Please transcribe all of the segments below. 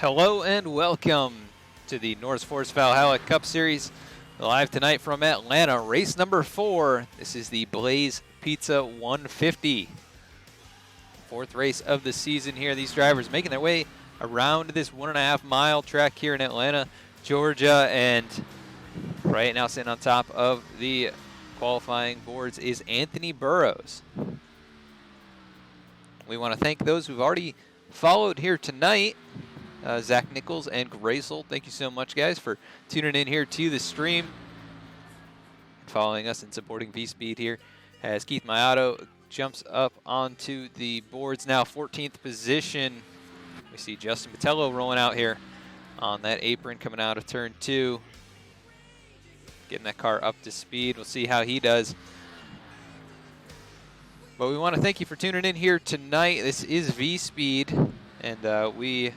Hello and welcome to the NORSEFORCE Valhalla Cup Series, live tonight from Atlanta. Race number 4. This is the Blaze Pizza 150. Fourth race of the season here. These drivers making their way around this 1.5 mile track here in Atlanta, Georgia, and right now sitting on top of the qualifying boards is Anthony Burrows. We want to thank those who've already followed here tonight. Zach Nichols and Graysel, thank you so much, guys, for tuning in here to the stream, following us and supporting V-Speed here as Keith Mayato jumps up onto the boards now, 14th position. We see Justin Patello rolling out here on that apron coming out of turn 2, getting that car up to speed. We'll see how he does. But we want to thank you for tuning in here tonight. This is V-Speed, and we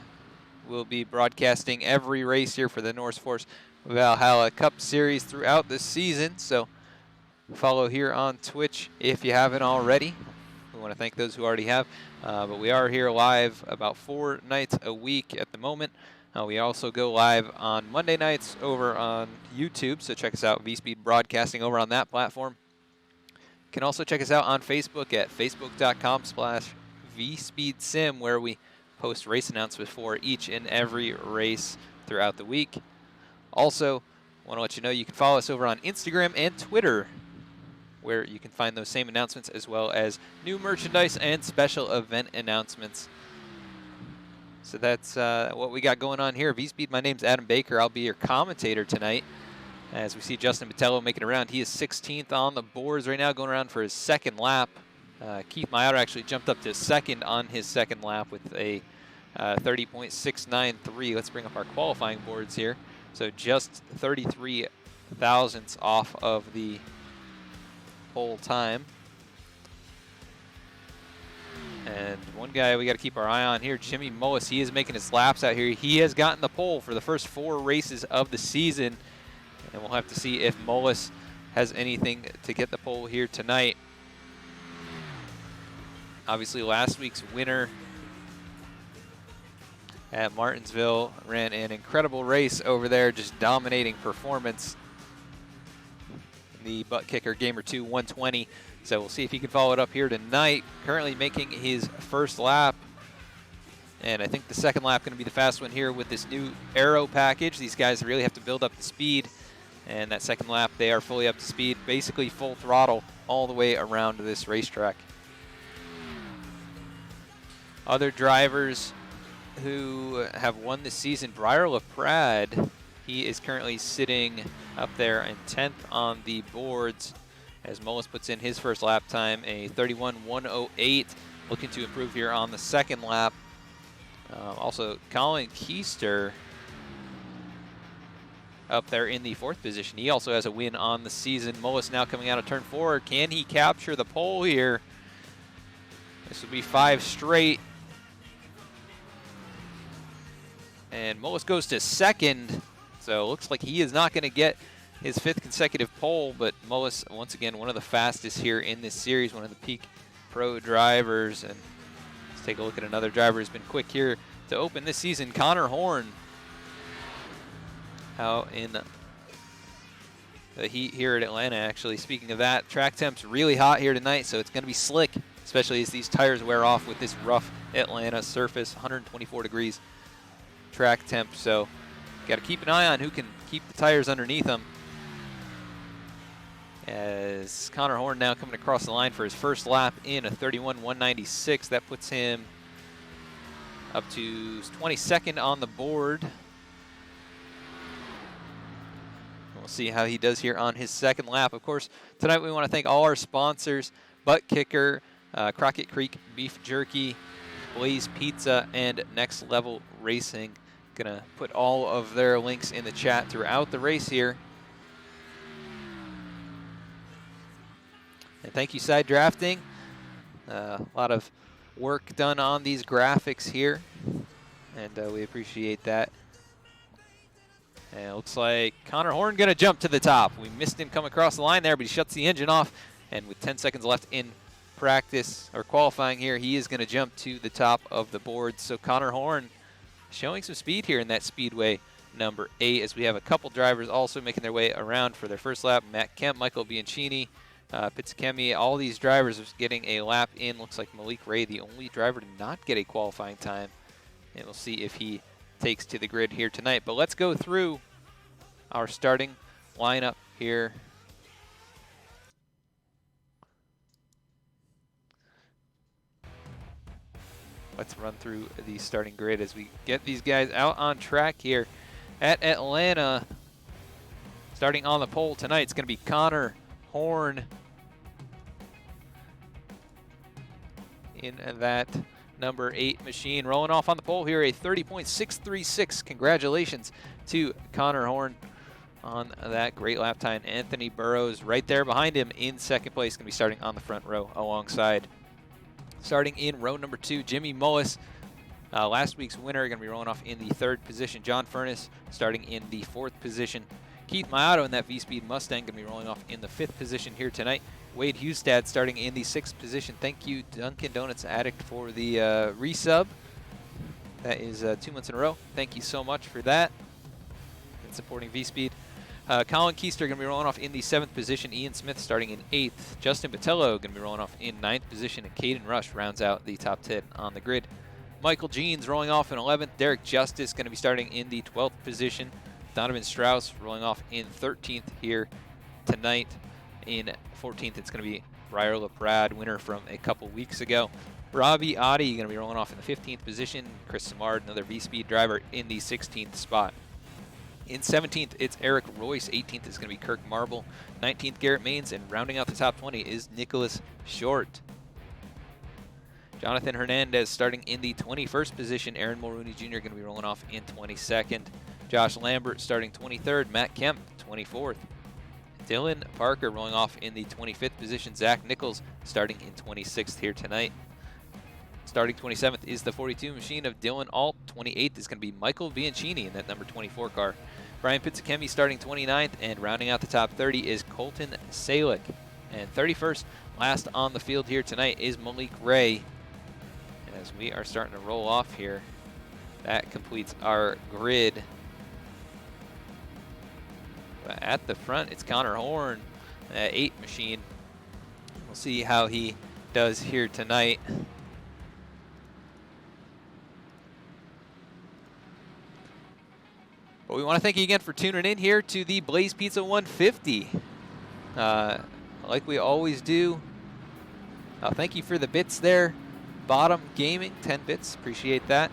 will be broadcasting every race here for the NORSEFORCE Valhalla Cup Series throughout the season. So follow here on Twitch if you haven't already. We want to thank those who already have. But we are here live about 4 nights a week at the moment. We also go live on Monday nights over on YouTube. So check us out, V-Speed Broadcasting, over on that platform. You can also check us out on Facebook at facebook.com/VSpeedSim, where we post race announcements for each and every race throughout the week. Also, want to let you know you can follow us over on Instagram and Twitter, where you can find those same announcements as well as new merchandise and special event announcements. So that's what we got going on here. V-Speed, my name's Adam Baker. I'll be your commentator tonight as we see Justin Patello making it around. He is 16th on the boards right now, going around for his second lap. Keith Mayato actually jumped up to second on his second lap with a 30.693. Let's bring up our qualifying boards here. So just 33 thousandths off of the pole time. And one guy we got to keep our eye on here, Jimmy Mullis. He is making his laps out here. He has gotten the pole for the first 4 races of the season. And we'll have to see if Mullis has anything to get the pole here tonight. Obviously, last week's winner at Martinsville ran an incredible race over there, just dominating performance. The butt kicker, Gamer 2, 120. So we'll see if he can follow it up here tonight. Currently making his first lap. And I think the second lap going to be the fast one here with this new aero package. These guys really have to build up the speed. And that second lap, they are fully up to speed, basically full throttle all the way around this racetrack. Other drivers who have won this season, Briar LaPrade, he is currently sitting up there in 10th on the boards as Mullis puts in his first lap time, a 31.108, looking to improve here on the second lap. Also, Colin Keister up there in the 4th position. He also has a win on the season. Mullis now coming out of turn 4. Can he capture the pole here? This will be 5 straight. And Mullis goes to second, so it looks like he is not going to get his 5th consecutive pole, but Mullis, once again, one of the fastest here in this series, one of the peak pro drivers. And let's take a look at another driver who's been quick here to open this season, Connor Horn. Out in the heat here at Atlanta, actually. Speaking of that, track temp's really hot here tonight, so it's going to be slick, especially as these tires wear off with this rough Atlanta surface, 124 degrees. Track temp, so got to keep an eye on who can keep the tires underneath them. As Connor Horn now coming across the line for his first lap in a 31.196, that puts him up to 22nd on the board. We'll see how he does here on his second lap. Of course, tonight we want to thank all our sponsors: Butt Kicker, Crockett Creek Beef Jerky, Blaze Pizza, and Next Level Racing. Gonna put all of their links in the chat throughout the race here. And thank you, Side Drafting. A lot of work done on these graphics here, and we appreciate that. And it looks like Connor Horn gonna jump to the top. We missed him come across the line there, but he shuts the engine off, and with 10 seconds left in practice or qualifying here, he is gonna jump to the top of the board. So Connor Horn showing some speed here in that speedway number 8, as we have a couple drivers also making their way around for their first lap. Matt Kemp, Michael Bianchini, Pizzacchemi, all these drivers are getting a lap in. Looks like Malik Ray, the only driver to not get a qualifying time. And we'll see if he takes to the grid here tonight. But let's go through our starting lineup here. Let's run through the starting grid as we get these guys out on track here at Atlanta. Starting on the pole tonight, it's going to be Connor Horn in that number 8 machine. Rolling off on the pole here, a 30.636. Congratulations to Connor Horn on that great lap time. Anthony Burrows right there behind him in second place, going to be starting on the front row alongside. Starting in row number 2, Jimmy Mullis, last week's winner, going to be rolling off in the 3rd position. John Furness starting in the 4th position. Keith Mayato in that V-Speed Mustang going to be rolling off in the 5th position here tonight. Wade Hustad starting in the 6th position. Thank you, Dunkin' Donuts Addict, for the resub. That is 2 months in a row. Thank you so much for that and supporting V-Speed. Colin Keister going to be rolling off in the 7th position. Ian Smith starting in 8th. Justin Botello going to be rolling off in 9th position. And Caden Rush rounds out the top 10 on the grid. Michael Jeans rolling off in 11th. Derek Justice going to be starting in the 12th position. Donovan Strauss rolling off in 13th here tonight. In 14th, it's going to be Briar LaPrade, winner from a couple weeks ago. Robbie Oddie going to be rolling off in the 15th position. Chris Samard, another V-Speed driver, in the 16th spot. In 17th, it's Eric Royce. 18th is going to be Kirk Marble. 19th, Garrett Maines. And rounding out the top 20 is Nicholas Short. Jonathan Hernandez starting in the 21st position. Aaron Mulrooney Jr. going to be rolling off in 22nd. Josh Lambert starting 23rd. Matt Kemp, 24th. Dylan Parker rolling off in the 25th position. Zach Nichols starting in 26th here tonight. Starting 27th is the 42 machine of Dylan Alt. 28th is going to be Michael Bianchini in that number 24 car. Brian Pizzacchemi starting 29th, and rounding out the top 30 is Colton Salick. And 31st, last on the field here tonight, is Malik Ray. As we are starting to roll off here, that completes our grid. But at the front, it's Connor Horn, that 8 machine. We'll see how he does here tonight. But we want to thank you again for tuning in here to the Blaze Pizza 150. Like we always do, thank you for the bits there. Bottom Gaming, 10 bits, appreciate that.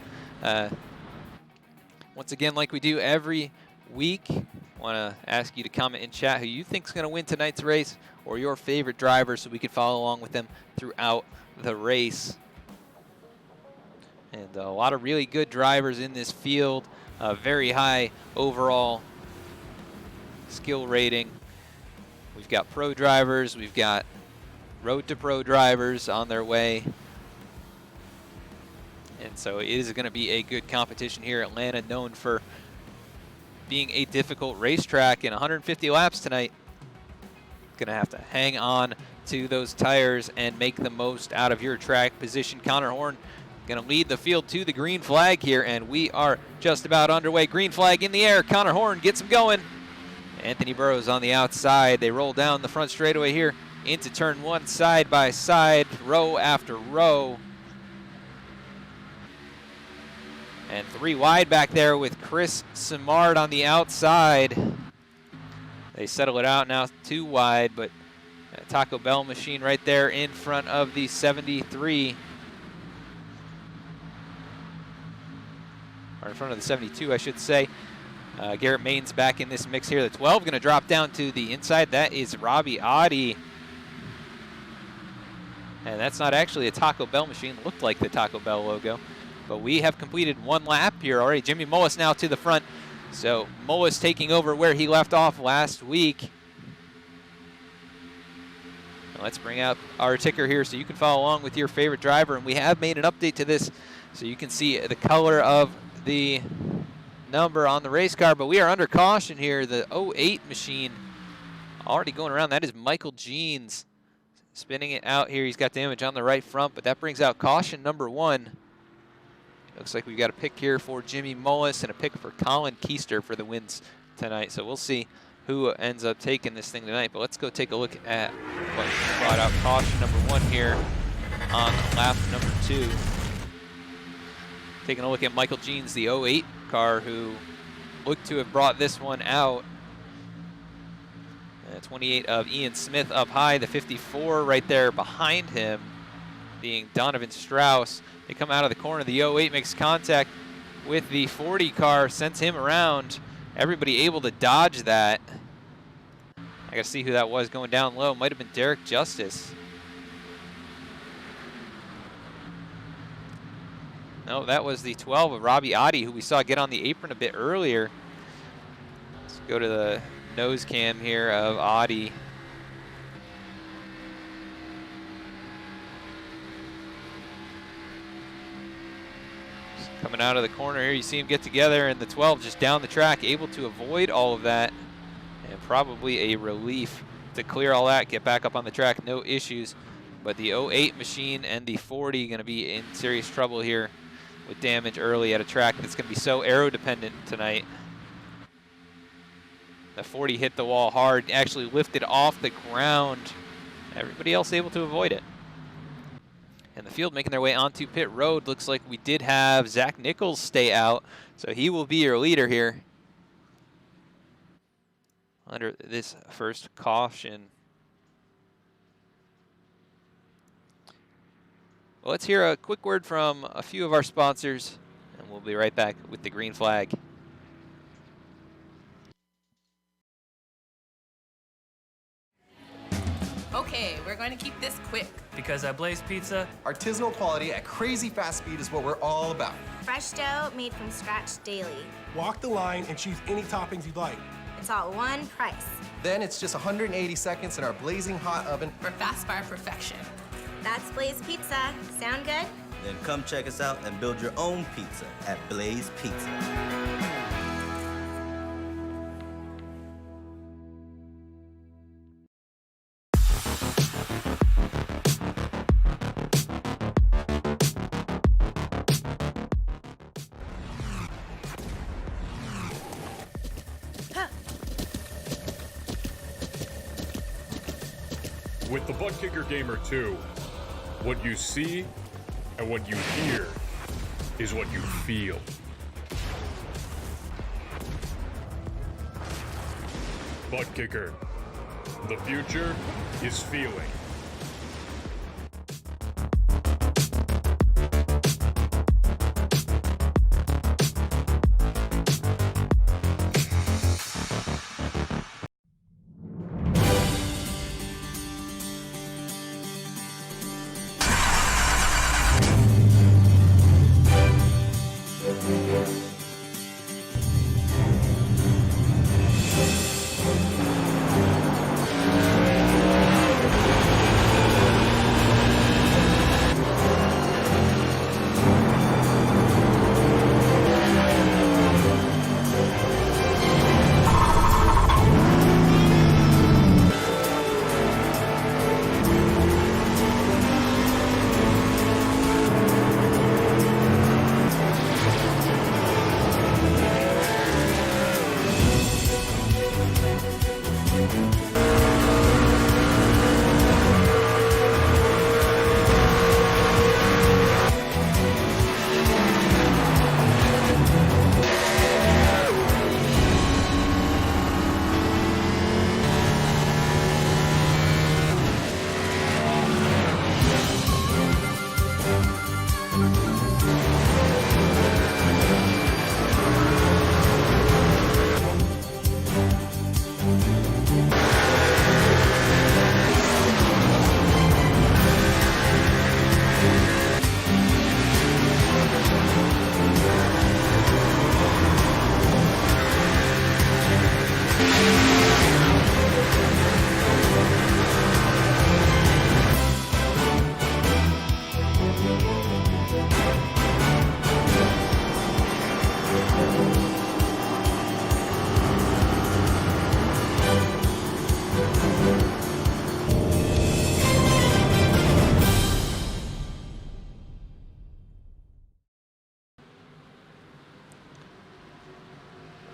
Once again, like we do every week, want to ask you to comment in chat who you think is going to win tonight's race, or your favorite driver, so we can follow along with them throughout the race. And a lot of really good drivers in this field. Very high overall skill rating. We've got pro drivers, we've got road to pro drivers on their way. And so it is going to be a good competition here. Atlanta, known for being a difficult racetrack in 150 laps tonight. Going to have to hang on to those tires and make the most out of your track position. Connor Horn going to lead the field to the green flag here, and we are just about underway. Green flag in the air. Connor Horn gets him going. Anthony Burrows on the outside. They roll down the front straightaway here into turn 1, side by side, row after row. And 3 wide back there with Chris Simard on the outside. They settle it out now 2 wide, but Taco Bell machine right there in front of the 73. Or in front of the 72, I should say. Garrett Maines back in this mix here. The 12 going to drop down to the inside. That is Robbie Oddie. And that's not actually a Taco Bell machine. Looked like the Taco Bell logo. But we have completed 1 lap here already. Jimmy Mullis now to the front. So Mullis taking over where he left off last week. Let's bring out our ticker here so you can follow along with your favorite driver. And we have made an update to this so you can see the color of the number on the race car. But we are under caution here. The 08 machine already going around. That is Michael Jeans spinning it out here. He's got damage on the right front, but that brings out caution number 1. Looks like we've got a pick here for Jimmy Mullis and a pick for Colin Keister for the wins tonight. So we'll see who ends up taking this thing tonight. But let's go take a look at what brought out caution number 1 here on lap number 2. Taking a look at Michael Jeans, the 08 car, who looked to have brought this one out. 28 of Ian Smith up high, the 54 right there behind him being Donovan Strauss. They come out of the corner. The 08 makes contact with the 40 car, sends him around. Everybody able to dodge that. I gotta see who that was going down low. Might have been Derek Justice. No, that was the 12 of Robbie Oddie, who we saw get on the apron a bit earlier. Let's go to the nose cam here of Oddie. Coming out of the corner here, you see him get together, and the 12 just down the track, able to avoid all of that, and probably a relief to clear all that, get back up on the track, no issues. But the 08 machine and the 40 going to be in serious trouble here with damage early at a track that's going to be so aero dependent tonight. The 40 hit the wall hard, actually lifted off the ground. Everybody else able to avoid it. And the field making their way onto pit road. Looks like we did have Zach Nichols stay out, so he will be your leader here under this first caution. Well, let's hear a quick word from a few of our sponsors, and we'll be right back with the green flag. Okay, we're going to keep this quick. Because at Blaze Pizza, artisanal quality at crazy fast speed is what we're all about. Fresh dough made from scratch daily. Walk the line and choose any toppings you'd like. It's all one price. Then it's just 180 seconds in our blazing hot oven For fast bar perfection. That's Blaze Pizza. Sound good? Then come check us out and build your own pizza at Blaze Pizza. With the Butt Kicker Gamer 2, what you see and what you hear is what you feel. Butt Kicker. The future is feeling.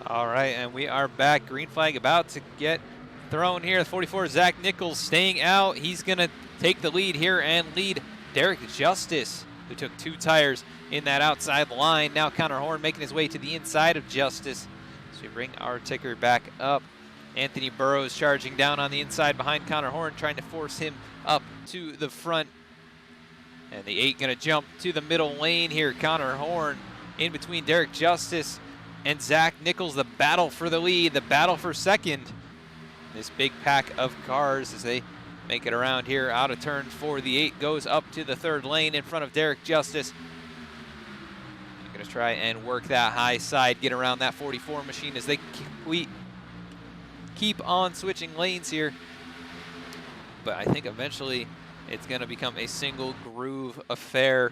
All right, and we are back. Green flag about to get thrown here. The 44, Zach Nichols, staying out. He's going to take the lead here and lead Derek Justice, who took 2 tires in that outside line. Now Connor Horn making his way to the inside of Justice. So we bring our ticker back up. Anthony Burrows charging down on the inside behind Connor Horn, trying to force him up to the front. And the 8 going to jump to the middle lane here. Connor Horn in between Derek Justice and Zach Nichols. The battle for the lead, the battle for second. This big pack of cars as they make it around here out of turn 4. The 8 goes up to the 3rd lane in front of Derek Justice. They're going to try and work that high side, get around that 44 machine as they keep on switching lanes here. But I think eventually it's going to become a single groove affair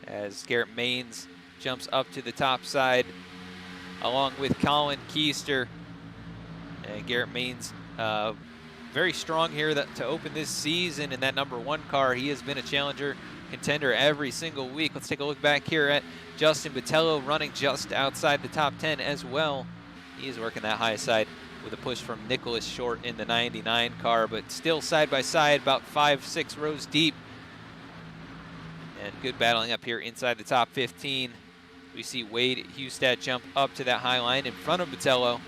as Garrett Maines jumps up to the top side along with Colin Keister. And Garrett Maines very strong here to open this season in that #1 car. He has been a challenger contender every single week. Let's take a look back here at Justin Botello running just outside the top 10 as well. He is working that high side with a push from Nicholas Short in the 99 car, but still side by side, about 5-6 rows deep. And good battling up here inside the top 15. We see Wade Hustad jump up to that high line in front of Botello.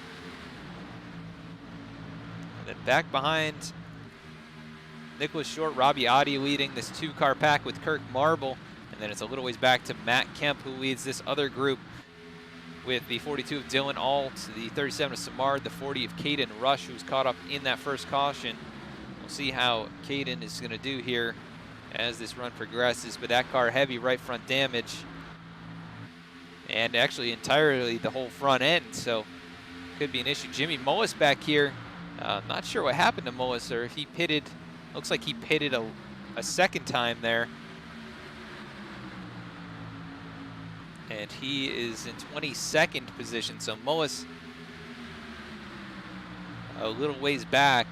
And then back behind Nicholas Short, Robbie Audi leading this 2-car pack with Kirk Marble. And then it's a little ways back to Matt Kemp, who leads this other group with the 42 of Dylan Alt, the 37 of Samard, the 40 of Caden Rush, who's caught up in that first caution. We'll see how Caden is going to do here as this run progresses, but that car heavy right front damage, and actually entirely the whole front end, so could be an issue. Jimmy Mullis back here. Not sure what happened to Mullis, or if he pitted. Looks like he pitted a second time there. And he is in 22nd position, so Mullis a little ways back,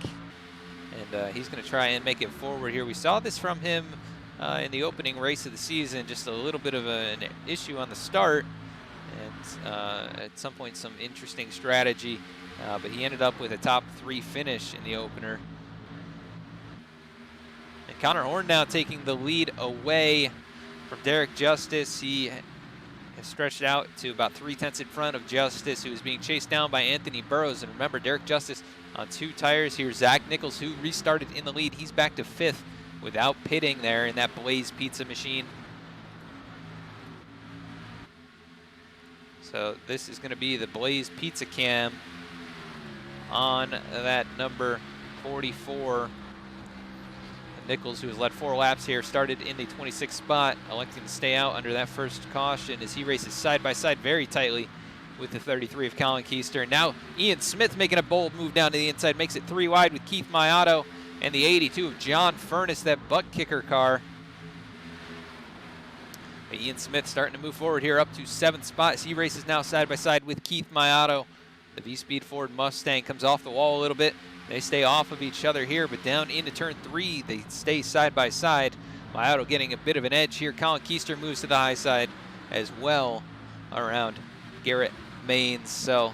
and he's going to try and make it forward here. We saw this from him in the opening race of the season, just a little bit of an issue on the start, and at some point some interesting strategy, but he ended up with a top 3 finish in the opener. And Connor Horn now taking the lead away from Derek Justice. He has stretched out to about 3/10 in front of Justice, who is being chased down by Anthony Burrows. And remember, Derek Justice on 2 tires here. Zach Nichols, who restarted in the lead, he's back to 5th without pitting there in that Blaze Pizza machine. So this is going to be the Blaze Pizza cam on that number 44. Nichols, who has led 4 laps here, started in the 26th spot, electing to stay out under that first caution as he races side by side very tightly with the 33 of Colin Keister. Now Ian Smith making a bold move down to the inside, makes it 3 wide with Keith Maiato and the 82 of John Furness, that butt kicker car. But Ian Smith starting to move forward here up to 7th spot as he races now side by side with Keith Maiato. The V-Speed Ford Mustang comes off the wall a little bit. They stay off of each other here, but down into turn 3, they stay side by side. Maiato getting a bit of an edge here. Colin Keister moves to the high side as well around Garrett Maines. So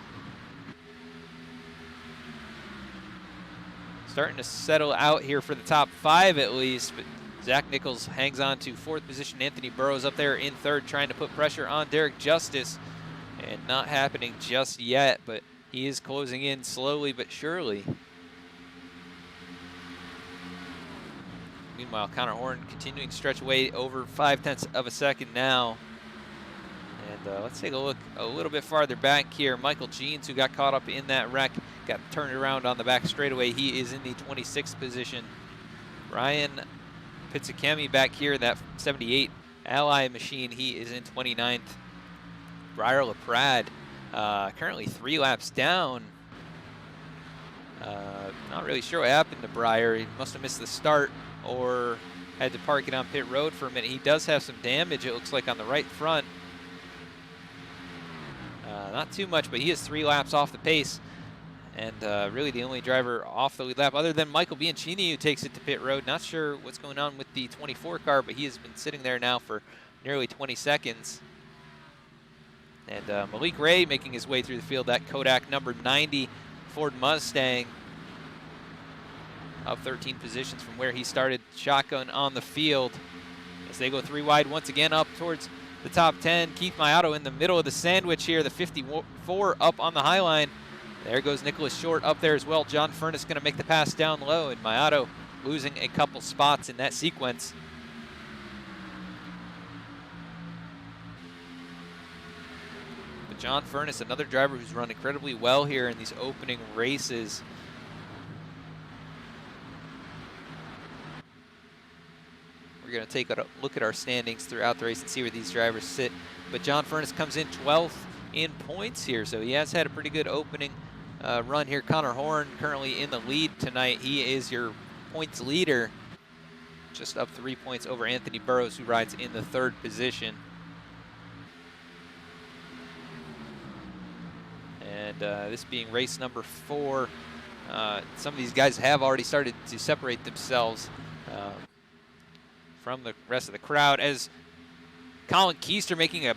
starting to settle out here for the top 5 at least, but Zach Nichols hangs on to 4th position. Anthony Burrows up there in 3rd, trying to put pressure on Derek Justice, and not happening just yet, but he is closing in slowly but surely. Meanwhile, Connor Horn continuing to stretch away over 0.5 of a second now. And let's take a look a little bit farther back here. Michael Jeans, who got caught up in that wreck, got turned around on the back straightaway. He is in the 26th position. Ryan Pizzakemi back here, that 78 Ally machine, he is in 29th. Briar LaPrade, currently 3 laps down. Not really sure what happened to Briar. He must have missed the start or had to park it on pit road for a minute. He does have some damage, it looks like, on the right front. Not too much, but he is 3 laps off the pace. And really the only driver off the lead lap, other than Michael Bianchini, who takes it to pit road. Not sure what's going on with the 24 car, but he has been sitting there now for nearly 20 seconds. And Malik Ray making his way through the field, that Kodak number 90 Ford Mustang, up 13 positions from where he started shotgun on the field. As they go 3 wide once again up towards the top 10. Keith Mayato in the middle of the sandwich here, the 54 up on the high line. There goes Nicholas Short up there as well. John Furness going to make the pass down low, and Mayato losing a couple spots in that sequence. But John Furness, another driver who's run incredibly well here in these opening races. We're going to take a look at our standings throughout the race and see where these drivers sit. But John Furness comes in 12th in points here, so he has had a pretty good opening run here. Connor Horn currently in the lead tonight. He is your points leader, just up 3 points over Anthony Burrows, who rides in the 3rd position. And this being race number 4, some of these guys have already started to separate themselves from the rest of the crowd, as Colin Keister making a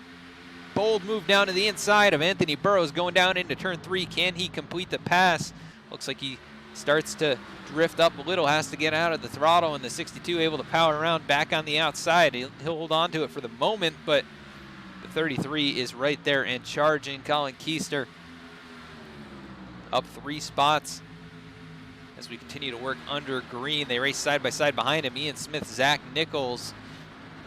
bold move down to the inside of Anthony Burrows, going down into turn 3. Can he complete the pass? Looks like he starts to drift up a little, has to get out of the throttle, and the 62 able to power around back on the outside. He'll hold on to it for the moment, but the 33 is right there and charging. Colin Keister up 3 spots as we continue to work under green. They race side by side behind him. Ian Smith, Zach Nichols.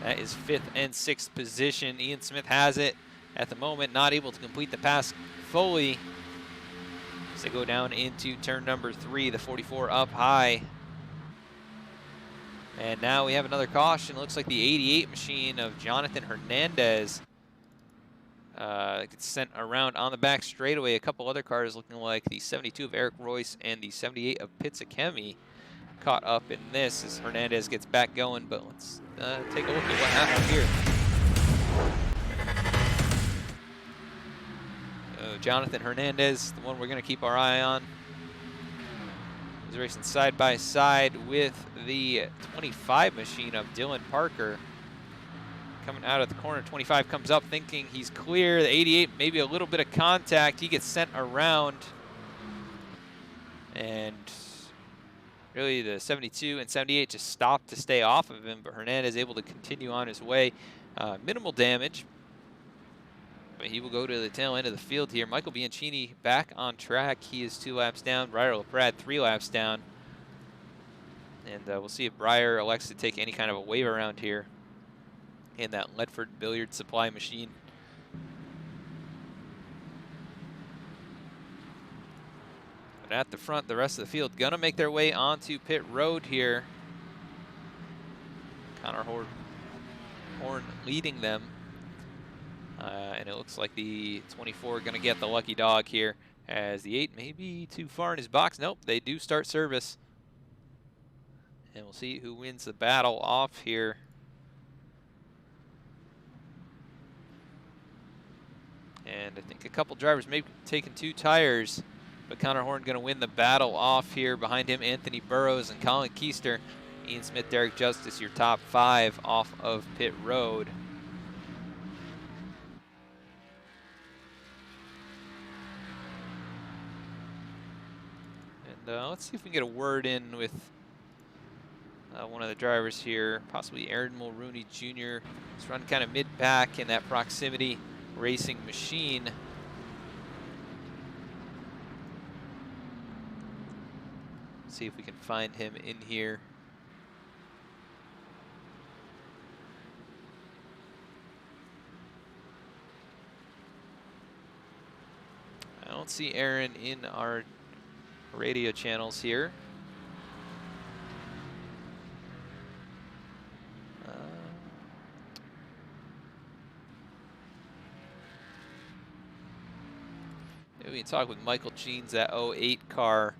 That is 5th and 6th position. Ian Smith has it at the moment, not able to complete the pass fully as they go down into turn number 3, the 44 up high. And now we have another caution. Looks like the 88 machine of Jonathan Hernandez gets sent around on the back straightaway. A couple other cars looking like the 72 of Eric Royce and the 78 of Pitsakemi caught up in this as Hernandez gets back going. But let's take a look at what happened here. Jonathan Hernandez, the one we're going to keep our eye on. He's racing side by side with the 25 machine of Dylan Parker. Coming out of the corner, 25 comes up thinking he's clear. The 88, maybe a little bit of contact. He gets sent around. And really the 72 and 78 just stopped to stay off of him, but Hernandez able to continue on his way. Minimal damage, but he will go to the tail end of the field here. Michael Bianchini back on track. He is 2 laps down. Breyer LaPrade 3 laps down. And we'll see if Breyer elects to take any kind of a wave around here in that Ledford billiard supply machine. But at the front, the rest of the field gonna make their way onto pit road here. Connor Horn leading them. And it looks like the 24 gonna get the lucky dog here, as the 8 may be too far in his box. Nope, they do start service. And we'll see who wins the battle off here. And I think a couple drivers may be taking 2 tires, but Connor Horn going to win the battle off here. Behind him, Anthony Burrows and Colin Keister. Ian Smith, Derek Justice, your top 5 off of pit road. And let's see if we can get a word in with one of the drivers here, possibly Aaron Mulrooney Jr. He's running kind of mid-pack in that proximity racing machine. See if we can find him in here. I don't see Aaron in our radio channels here. We can talk with Michael Jeans, that 08 car.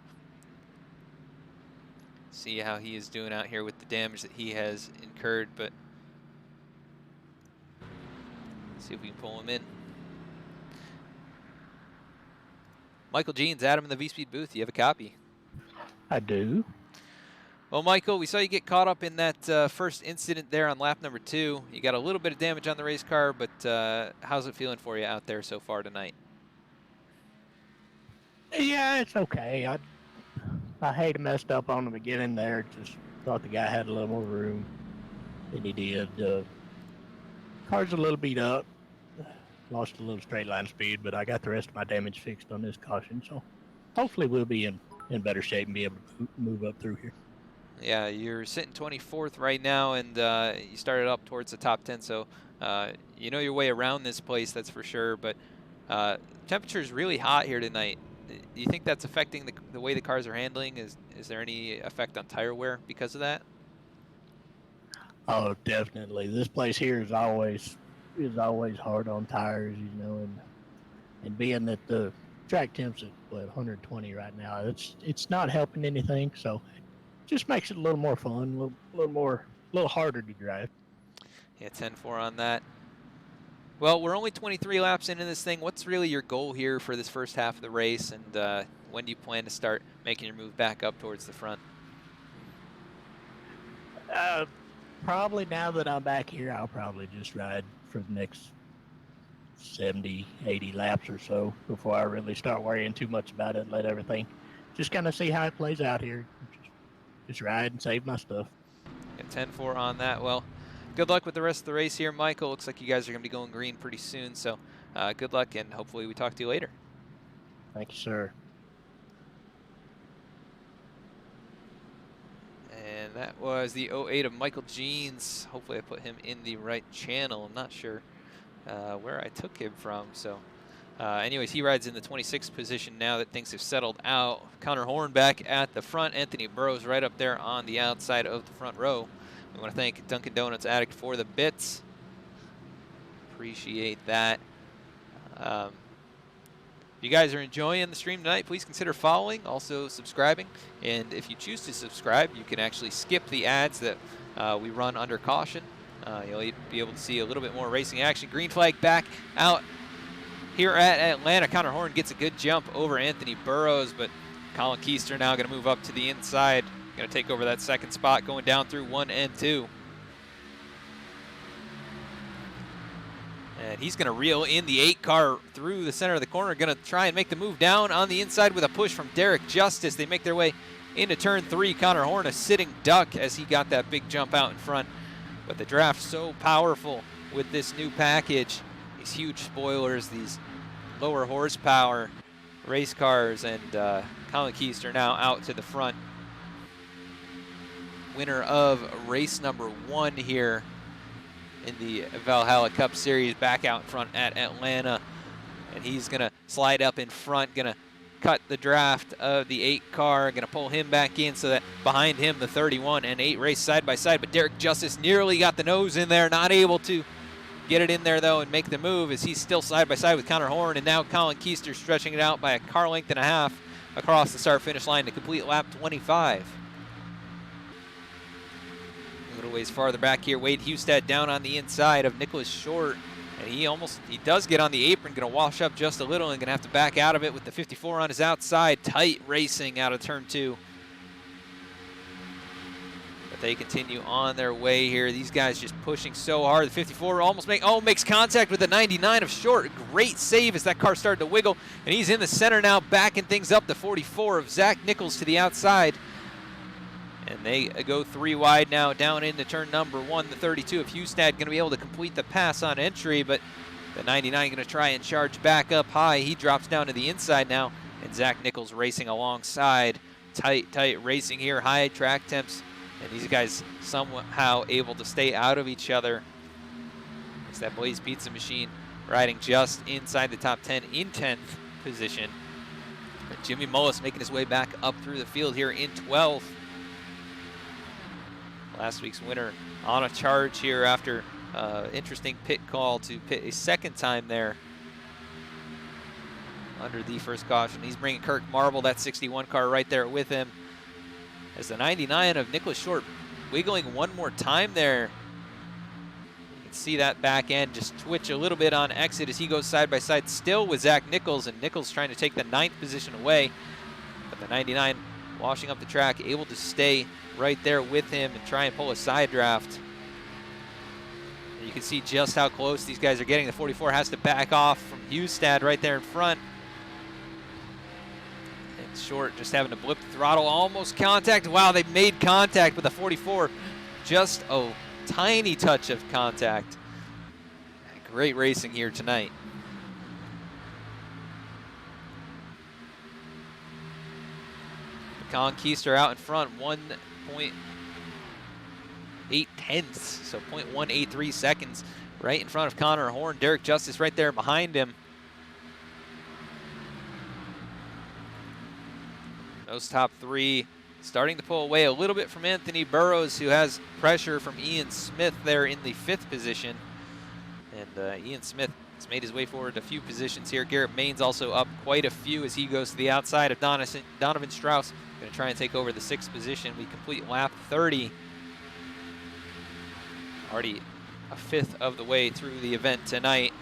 See how he is doing out here with the damage that he has incurred, but see if we can pull him in. Michael Jeans, Adam in the V-Speed booth. You have a copy? I do. Well, Michael, we saw you get caught up in that first incident there on lap number 2. You got a little bit of damage on the race car, but how's it feeling for you out there so far tonight? Yeah, it's okay. I hate messed up on the beginning there. Just thought the guy had a little more room than he did. Car's a little beat up. Lost a little straight line speed, but I got the rest of my damage fixed on this caution, so hopefully we'll be in better shape and be able to move up through here. Yeah, you're sitting 24th right now, and you started up towards the top 10, so you know your way around this place, that's for sure. But temperature is really hot here tonight. Do you think that's affecting the way the cars are handling? Is there any effect on tire wear because of that? Oh, definitely. This place here is always hard on tires, you know, and being that the track temp's at 120 right now, it's not helping anything. So it just makes it a little more fun, a little harder to drive. Yeah, 10-4 on that. Well, we're only 23 laps into this thing. What's really your goal here for this first half of the race, and when do you plan to start making your move back up towards the front? Probably now that I'm back here, I'll probably just ride for the next 70, 80 laps or so before I really start worrying too much about it and let everything just kind of see how it plays out here. Just ride and save my stuff. Yeah, 10-4 on that. Well, good luck with the rest of the race here, Michael. Looks like you guys are going to be going green pretty soon, so good luck, and hopefully we talk to you later. Thank you, sir. And that was the 08 of Michael Jeans. Hopefully I put him in the right channel. I'm not sure where I took him from. So anyways, he rides in the 26th position now that things have settled out. Connor Horn back at the front. Anthony Burrows right up there on the outside of the front row. We want to thank Dunkin' Donuts Addict for the bits. Appreciate that. If you guys are enjoying the stream tonight, please consider following, also subscribing. And if you choose to subscribe, you can actually skip the ads that we run under caution. You'll be able to see a little bit more racing action. Green flag back out here at Atlanta. Connor Horn gets a good jump over Anthony Burrows, but Colin Keister now going to move up to the inside. Going to take over that second spot, going down through 1 and 2. And he's going to reel in the 8 car through the center of the corner. Going to try and make the move down on the inside with a push from Derek Justice. They make their way into turn 3. Connor Horn a sitting duck as he got that big jump out in front. But the draft so powerful with this new package. These huge spoilers, these lower horsepower race cars, and Colin Keister now out to the front. Winner of race number 1 here in the Valhalla Cup Series, back out in front at Atlanta. And he's going to slide up in front, going to cut the draft of the 8 car, going to pull him back in so that behind him the 31 and 8 race side by side. But Derek Justice nearly got the nose in there, not able to get it in there though and make the move as he's still side by side with Connor Horn. And now Colin Keister stretching it out by a car length and a half across the start finish line to complete lap 25. A little ways farther back here, Wade Hustad down on the inside of Nicholas Short, and he does get on the apron, going to wash up just a little and going to have to back out of it with the 54 on his outside. Tight racing out of turn 2. But they continue on their way here. These guys just pushing so hard. The 54 almost makes contact with the 99 of Short. Great save as that car started to wiggle, and he's in the center now, backing things up. The 44 of Zach Nichols to the outside. And they go 3 wide now down into turn number 1. The 32 of Hustad going to be able to complete the pass on entry, but the 99 going to try and charge back up high. He drops down to the inside now, and Zach Nichols racing alongside. Tight racing here, high track temps, and these guys somehow able to stay out of each other. It's that Blaze Pizza Machine riding just inside the top 10 in 10th position. But Jimmy Mullis making his way back up through the field here in 12th. Last week's winner on a charge here after interesting pit call to pit a second time there under the first caution. He's bringing Kirk Marble, that 61 car right there with him, as the 99 of Nicholas Short wiggling one more time there. You can see that back end just twitch a little bit on exit as he goes side by side still with Zach Nichols, and Nichols trying to take the 9th position away, but the 99 washing up the track, able to stay right there with him and try and pull a side draft. And you can see just how close these guys are getting. The 44 has to back off from Hustad right there in front. And Short just having to blip the throttle, almost contact. Wow, they made contact with the 44. Just a tiny touch of contact. Great racing here tonight. Colin Keister out in front, 1.8 tenths, so 0.183 seconds, right in front of Connor Horn. Derek Justice right there behind him. Those top three starting to pull away a little bit from Anthony Burrows, who has pressure from Ian Smith there in the 5th position. And Ian Smith has made his way forward a few positions here. Garrett Maines also up quite a few as he goes to the outside of Donovan Strauss. Going to try and take over the 6th position. We complete lap 30. Already a 5th of the way through the event tonight.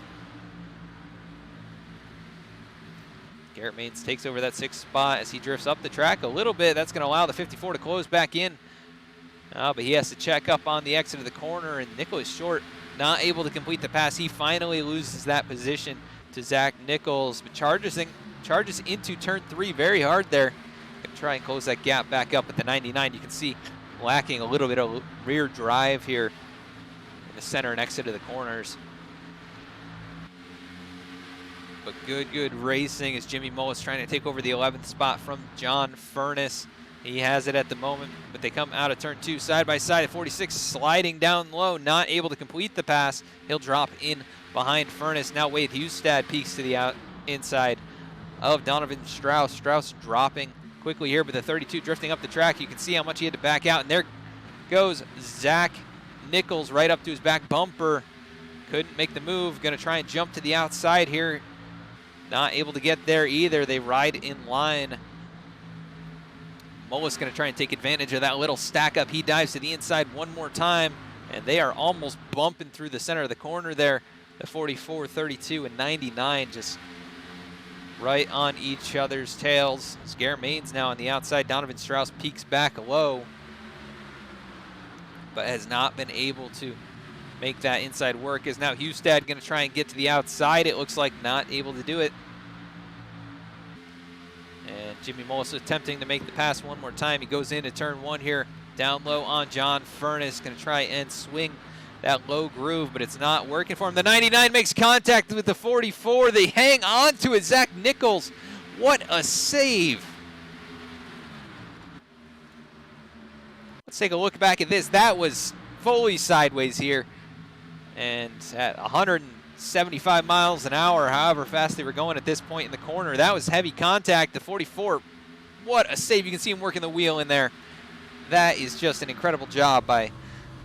Garrett Maines takes over that 6th spot as he drifts up the track a little bit. That's going to allow the 54 to close back in. But he has to check up on the exit of the corner, and Nicholas Short not able to complete the pass. He finally loses that position to Zach Nichols, but charges into turn 3 very hard there. Gonna try and close that gap back up at the 99. You can see lacking a little bit of rear drive here in the center and exit of the corners. But good racing as Jimmy Mullis trying to take over the 11th spot from John Furness. He has it at the moment, but they come out of turn 2 side by side. At 46 sliding down low, not able to complete the pass. He'll drop in behind Furness. Now Wade Hustad peeks to the inside of Donovan Strauss. Strauss dropping quickly here, but the 32 drifting up the track. You can see how much he had to back out, and there goes Zach Nichols right up to his back bumper. Couldn't make the move. Going to try and jump to the outside here. Not able to get there either. They ride in line. Mullis going to try and take advantage of that little stack up. He dives to the inside one more time, and they are almost bumping through the center of the corner there. The 44, 32, and 99 just right on each other's tails. It's Garrett Maines now on the outside. Donovan Strauss peeks back low, but has not been able to make that inside work. Is now Hustad going to try and get to the outside. It looks like not able to do it. And Jimmy Mullis attempting to make the pass one more time. He goes into turn 1 here, down low on John Furness. Going to try and swing that low groove, but it's not working for him. The 99 makes contact with the 44. They hang on to it. Zach Nichols, what a save. Let's take a look back at this. That was fully sideways here. And at 175 miles an hour, however fast they were going at this point in the corner, that was heavy contact. The 44, what a save. You can see him working the wheel in there. That is just an incredible job by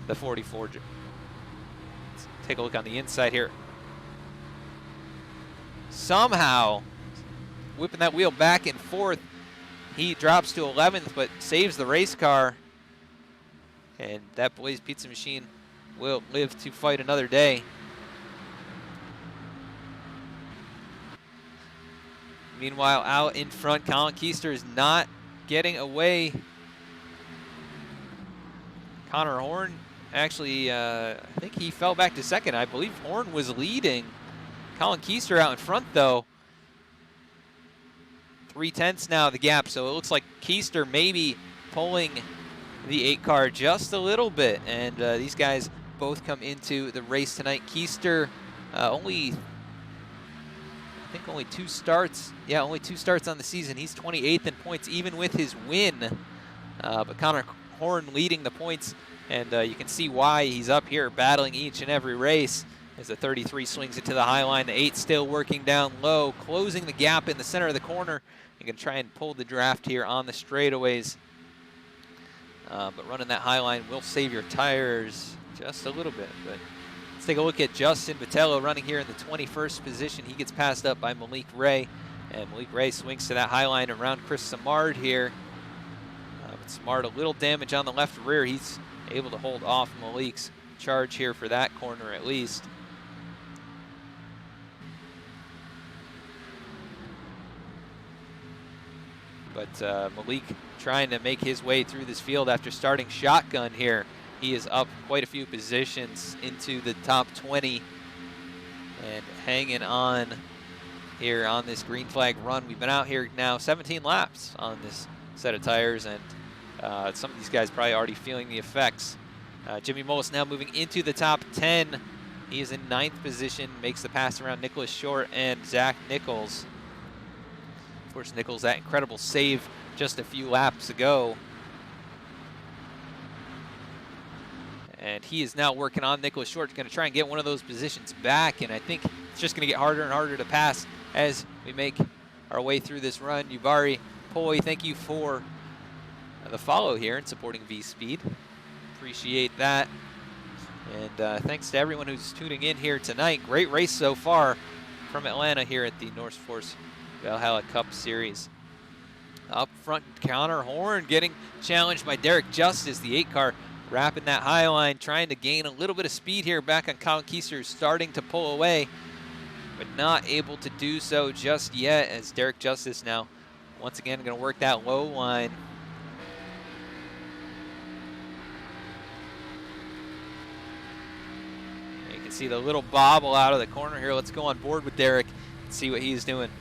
the 44. Let's take a look on the inside here. Somehow, whipping that wheel back and forth, he drops to 11th, but saves the race car. And that Blaze Pizza machine will live to fight another day. Meanwhile, out in front, Colin Keister is not getting away. Connor Horn, actually, I think he fell back to second. I believe Horn was leading. Colin Keister out in front, though. 3/10 now, the gap, so it looks like Keister maybe pulling the 8 car just a little bit. And these guys both come into the race tonight. Keister only 2 starts. Yeah, only 2 starts on the season. He's 28th in points, even with his win. But Connor Horn leading the points, and you can see why he's up here battling each and every race as the 33 swings it to the high line. The 8 still working down low, closing the gap in the center of the corner. You can try and pull the draft here on the straightaways. But running that high line will save your tires just a little bit. But let's take a look at Justin Vitello running here in the 21st position. He gets passed up by Malik Ray, and Malik Ray swings to that high line around Chris Samard here. But Samard a little damage on the left rear. He's able to hold off Malik's charge here for that corner at least. But Malik trying to make his way through this field after starting shotgun here. He is up quite a few positions into the top 20 and hanging on here on this green flag run. We've been out here now 17 laps on this set of tires, and some of these guys probably already feeling the effects. Jimmy Mullis now moving into the top 10. He is in 9th position, makes the pass around Nicholas Short and Zach Nichols. Of course, Nichols, that incredible save just a few laps ago. And he is now working on Nicholas Short, going to try and get one of those positions back, and I think it's just going to get harder and harder to pass as we make our way through this run. Yubari Poi, thank you for the follow here and supporting V-Speed. Appreciate that. And thanks to everyone who's tuning in here tonight. Great race so far from Atlanta here at the NORSEFORCE Valhalla Cup Series. Up front, Connor Horn getting challenged by Derek Justice, the 8 car, wrapping that high line, trying to gain a little bit of speed here back on Colin Keister, starting to pull away, but not able to do so just yet, as Derek Justice now once again going to work that low line. You can see the little bobble out of the corner here. Let's go on board with Derek and see what he's doing.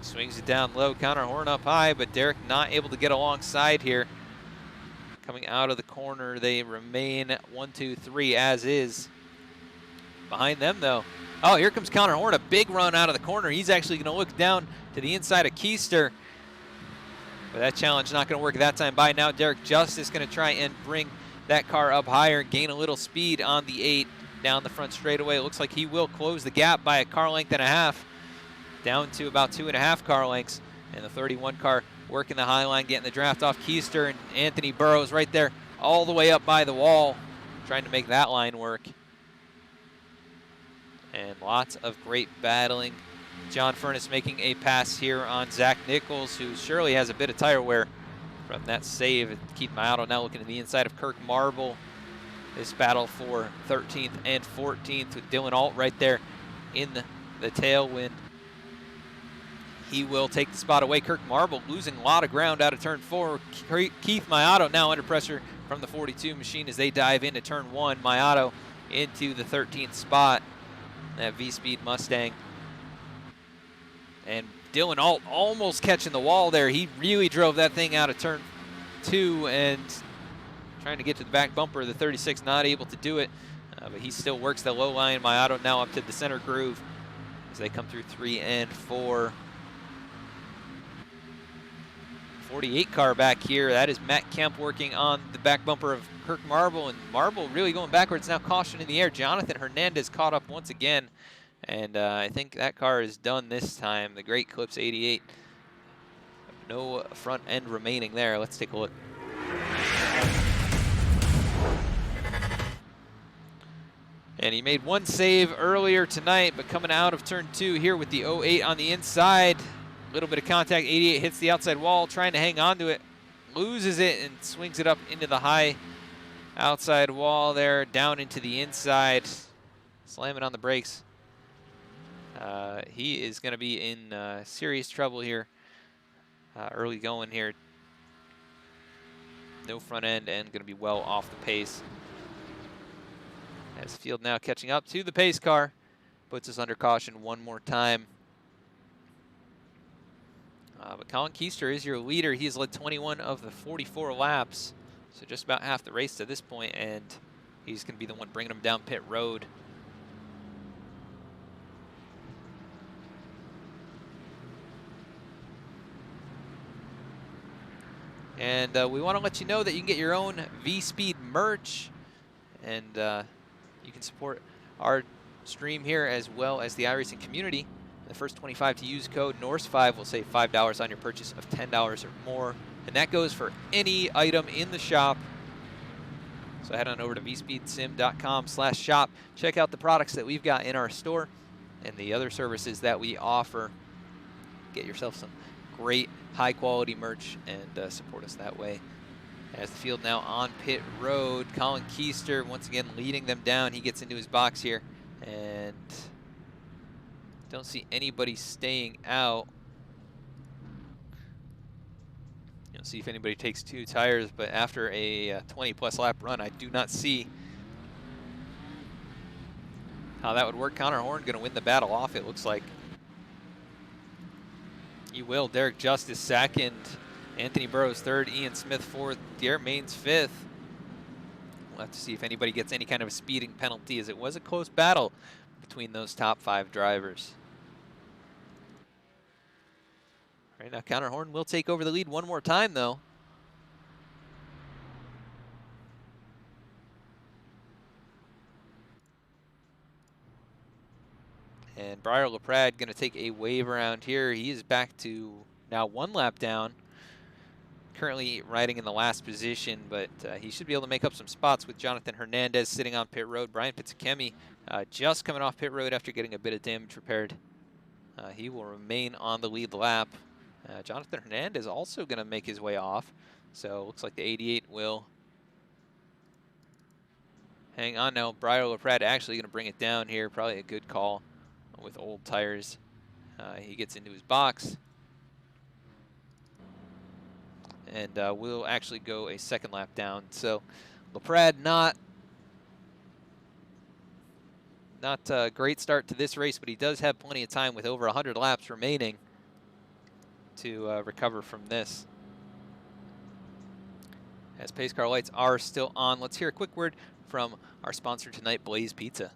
Swings it down low, Connor Horn up high, but Derek not able to get alongside here. Coming out of the corner, they remain 1, 2, 3 as is. Behind them though, oh, here comes Connor Horn, a big run out of the corner. He's actually going to look down to the inside of Keister, but that challenge not going to work that time. By now, Derek Justice going to try and bring that car up higher, gain a little speed on the 8 down the front straightaway. It looks like he will close the gap by a car length and a half, down to about 2.5 car lengths. And the 31 car working the high line, getting the draft off Keister, and Anthony Burrows right there all the way up by the wall, trying to make that line work. And lots of great battling. John Furness making a pass here on Zach Nichols, who surely has a bit of tire wear from that save. Keith Maotto now looking to the inside of Kirk Marble. This battle for 13th and 14th with Dylan Alt right there in the tailwind. He will take the spot away. Kirk Marble losing a lot of ground out of turn 4. Keith Maotto now under pressure from the 42 machine as they dive into turn 1. Maotto into the 13th spot. That V-Speed Mustang. And Dylan Alt almost catching the wall there. He really drove that thing out of turn 2 and trying to get to the back bumper. The 36 not able to do it, but he still works the low line. Maotto now up to the center groove as they come through 3 and 4. 48 car back here. That is Matt Kemp working on the back bumper of Kirk Marble, and Marble really going backwards now. Caution in the air. Jonathan Hernandez caught up once again, and I think that car is done this time. The great Clips 88. No front end remaining there. Let's take a look. And he made one save earlier tonight, but coming out of turn 2 here with the 08 on the inside. A little bit of contact. 88 hits the outside wall, trying to hang on to it. Loses it and swings it up into the high outside wall there, down into the inside. Slamming on the brakes. He is going to be in serious trouble here. Early going here. No front end and going to be well off the pace. As field now catching up to the pace car. Puts us under caution one more time. But Colin Keister is your leader. He has led 21 of the 44 laps. So just about half the race to this point, and he's going to be the one bringing them down pit road. And we want to let you know that you can get your own V-Speed merch, and you can support our stream here as well as the iRacing community. The first 25 to use code NORSE5 will save $5 on your purchase of $10 or more, and that goes for any item in the shop. So head on over to vspeedsim.com/shop. Check out the products that we've got in our store and the other services that we offer. Get yourself some great high-quality merch and support us that way. As the field now on pit road, Colin Keister once again leading them down. He gets into his box here, and Don't see anybody staying out. You'll see if anybody takes 2 tires, but after a 20-plus lap run, I do not see how that would work. Connor Horn going to win the battle off, it looks like. He will. Derek Justice second, Anthony Burrows third, Ian Smith fourth, Garrett Maines fifth. We'll have to see if anybody gets any kind of a speeding penalty, as it was a close battle between those top 5 drivers. Right now, Connor Horn will take over the lead one more time, though. And Briar LaPrade going to take a wave around here. He is back to now 1 lap down. Currently riding in the last position, but he should be able to make up some spots with Jonathan Hernandez sitting on pit road. Brian Pizzakemi just coming off pit road after getting a bit of damage repaired. He will remain on the lead lap. Jonathan Hernandez also going to make his way off. So looks like the 88 will hang on now. Briar LaPrade actually going to bring it down here. Probably a good call with old tires. He gets into his box. And we'll actually go a 2nd lap down. So LaPrade not a great start to this race, but he does have plenty of time with over 100 laps remaining to recover from this. As pace car lights are still on, let's hear a quick word from our sponsor tonight, Blaze Pizza.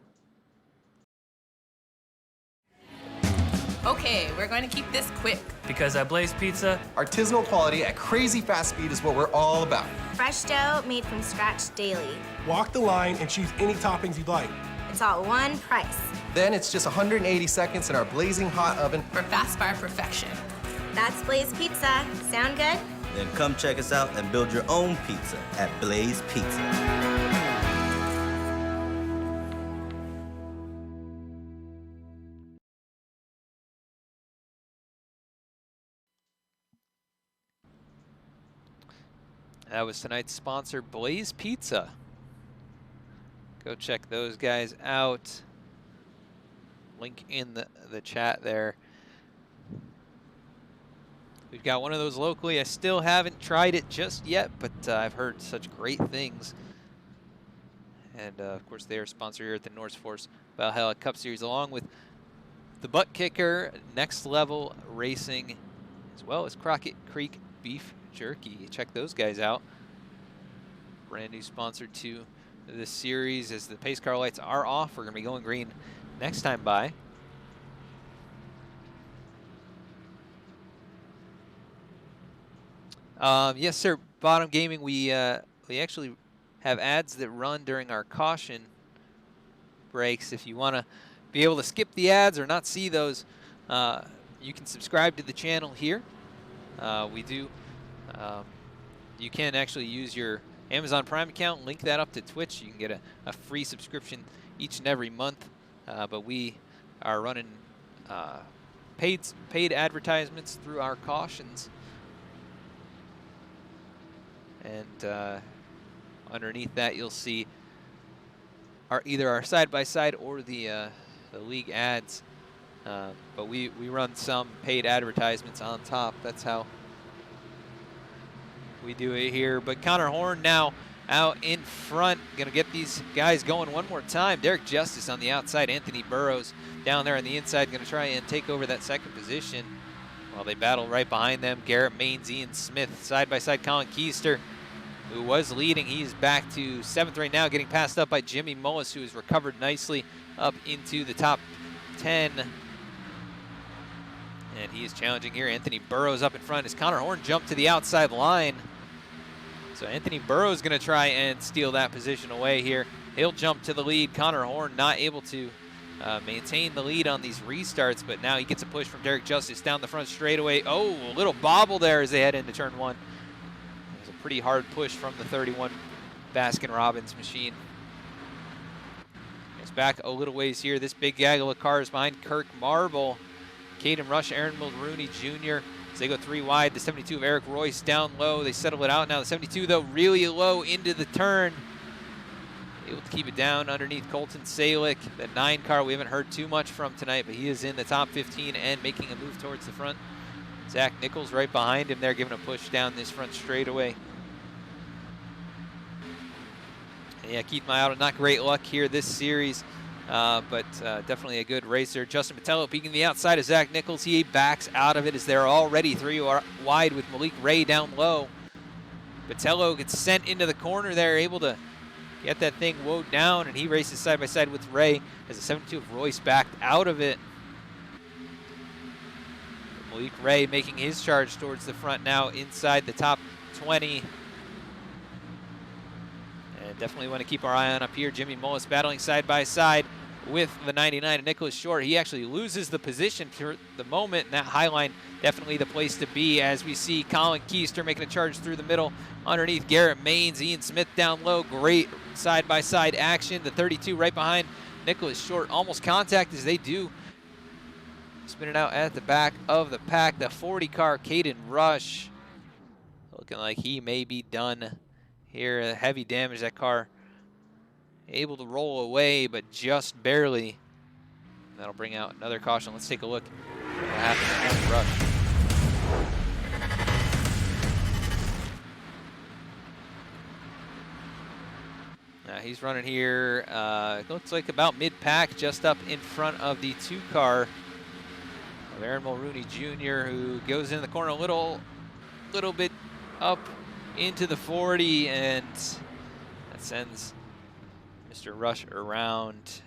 Okay, we're going to keep this quick. Because at Blaze Pizza, Artisanal quality at crazy fast speed is what we're all about. Fresh dough made from scratch daily. Walk the line and choose any toppings you'd like. It's all one price. Then it's just 180 seconds in our blazing hot oven. For fast fire perfection. That's Blaze Pizza. Sound good? Then come check us out and build your own pizza at Blaze Pizza. That was tonight's sponsor, Blaze Pizza. Go check those guys out. Link in the chat there. We've got one of those locally. I still haven't tried it just yet, but I've heard such great things. And of course, they are sponsored here at the NORSEFORCE Valhalla Cup Series, along with the Butt Kicker, Next Level Racing, as well as Crockett Creek Beef Jerky. Check those guys out. Brand new sponsor to this series. As the pace car lights are off, we're going to be going green next time by. Yes, sir. Bottom Gaming. We actually have ads that run during our caution breaks. If you want to be able to skip the ads or not see those, you can subscribe to the channel here. We do. You can actually use your Amazon Prime account, link that up to Twitch. You can get a free subscription each and every month. But we are running paid advertisements through our cautions. And underneath that, you'll see either our side-by-side or the league ads. But we run some paid advertisements on top. That's how we do it here. But Connor Horn now out in front, gonna get these guys going one more time. Derek Justice on the outside, Anthony Burrows down there on the inside, gonna try and take over that second position while they battle right behind them. Garrett Maines, Ian Smith, side by side. Colin Keister, who was leading, he's back to 7th right now, getting passed up by Jimmy Mullis, who has recovered nicely up into the top 10. And he is challenging here. Anthony Burrows up in front as Connor Horn jumped to the outside line. So Anthony Burrows is going to try and steal that position away here. He'll jump to the lead. Connor Horn not able to maintain the lead on these restarts, but now he gets a push from Derek Justice down the front straightaway. Oh, a little bobble there as they head into turn 1. It was a pretty hard push from the 31 Baskin-Robbins machine. It's back a little ways here. This big gaggle of cars behind Kirk Marble, Caden Rush, Aaron Mulrooney Jr. As they go 3 wide. The 72 of Eric Royce down low. They settle it out now. The 72, though, really low into the turn. able to keep it down underneath Colton Salick. The 9 car we haven't heard too much from tonight, but he is in the top 15 and making a move towards the front. Zach Nichols right behind him there, giving a push down this front straightaway. Yeah, Keith Maioto, not great luck here this series, but definitely a good racer. Justin Patello peeking the outside of Zach Nichols. He backs out of it as they're already 3 wide with Malik Ray down low. Patello gets sent into the corner there, able to get that thing woed down, and he races side by side with Ray as the 72 of Royce backed out of it. Malik Ray making his charge towards the front now inside the top 20. And definitely want to keep our eye on up here. Jimmy Mullis battling side by side with the 99 and Nicholas Short. He actually loses the position for the moment, and that high line definitely the place to be as we see Colin Keister making a charge through the middle underneath Garrett Maines. Ian Smith down low. Great side by side action. The 32 right behind Nicholas Short. Almost contact as they do spin it out at the back of the pack. The 40 car, Caden Rush, looking like he may be done here. Heavy damage. That car able to roll away, but just barely. That'll bring out another caution. Let's take a look at what happened to Caden Rush. He's running here, looks like about mid-pack, just up in front of the 2 car of Aaron Mulrooney Jr., who goes in the corner a little bit up into the 40, and that sends Mr. Rush around,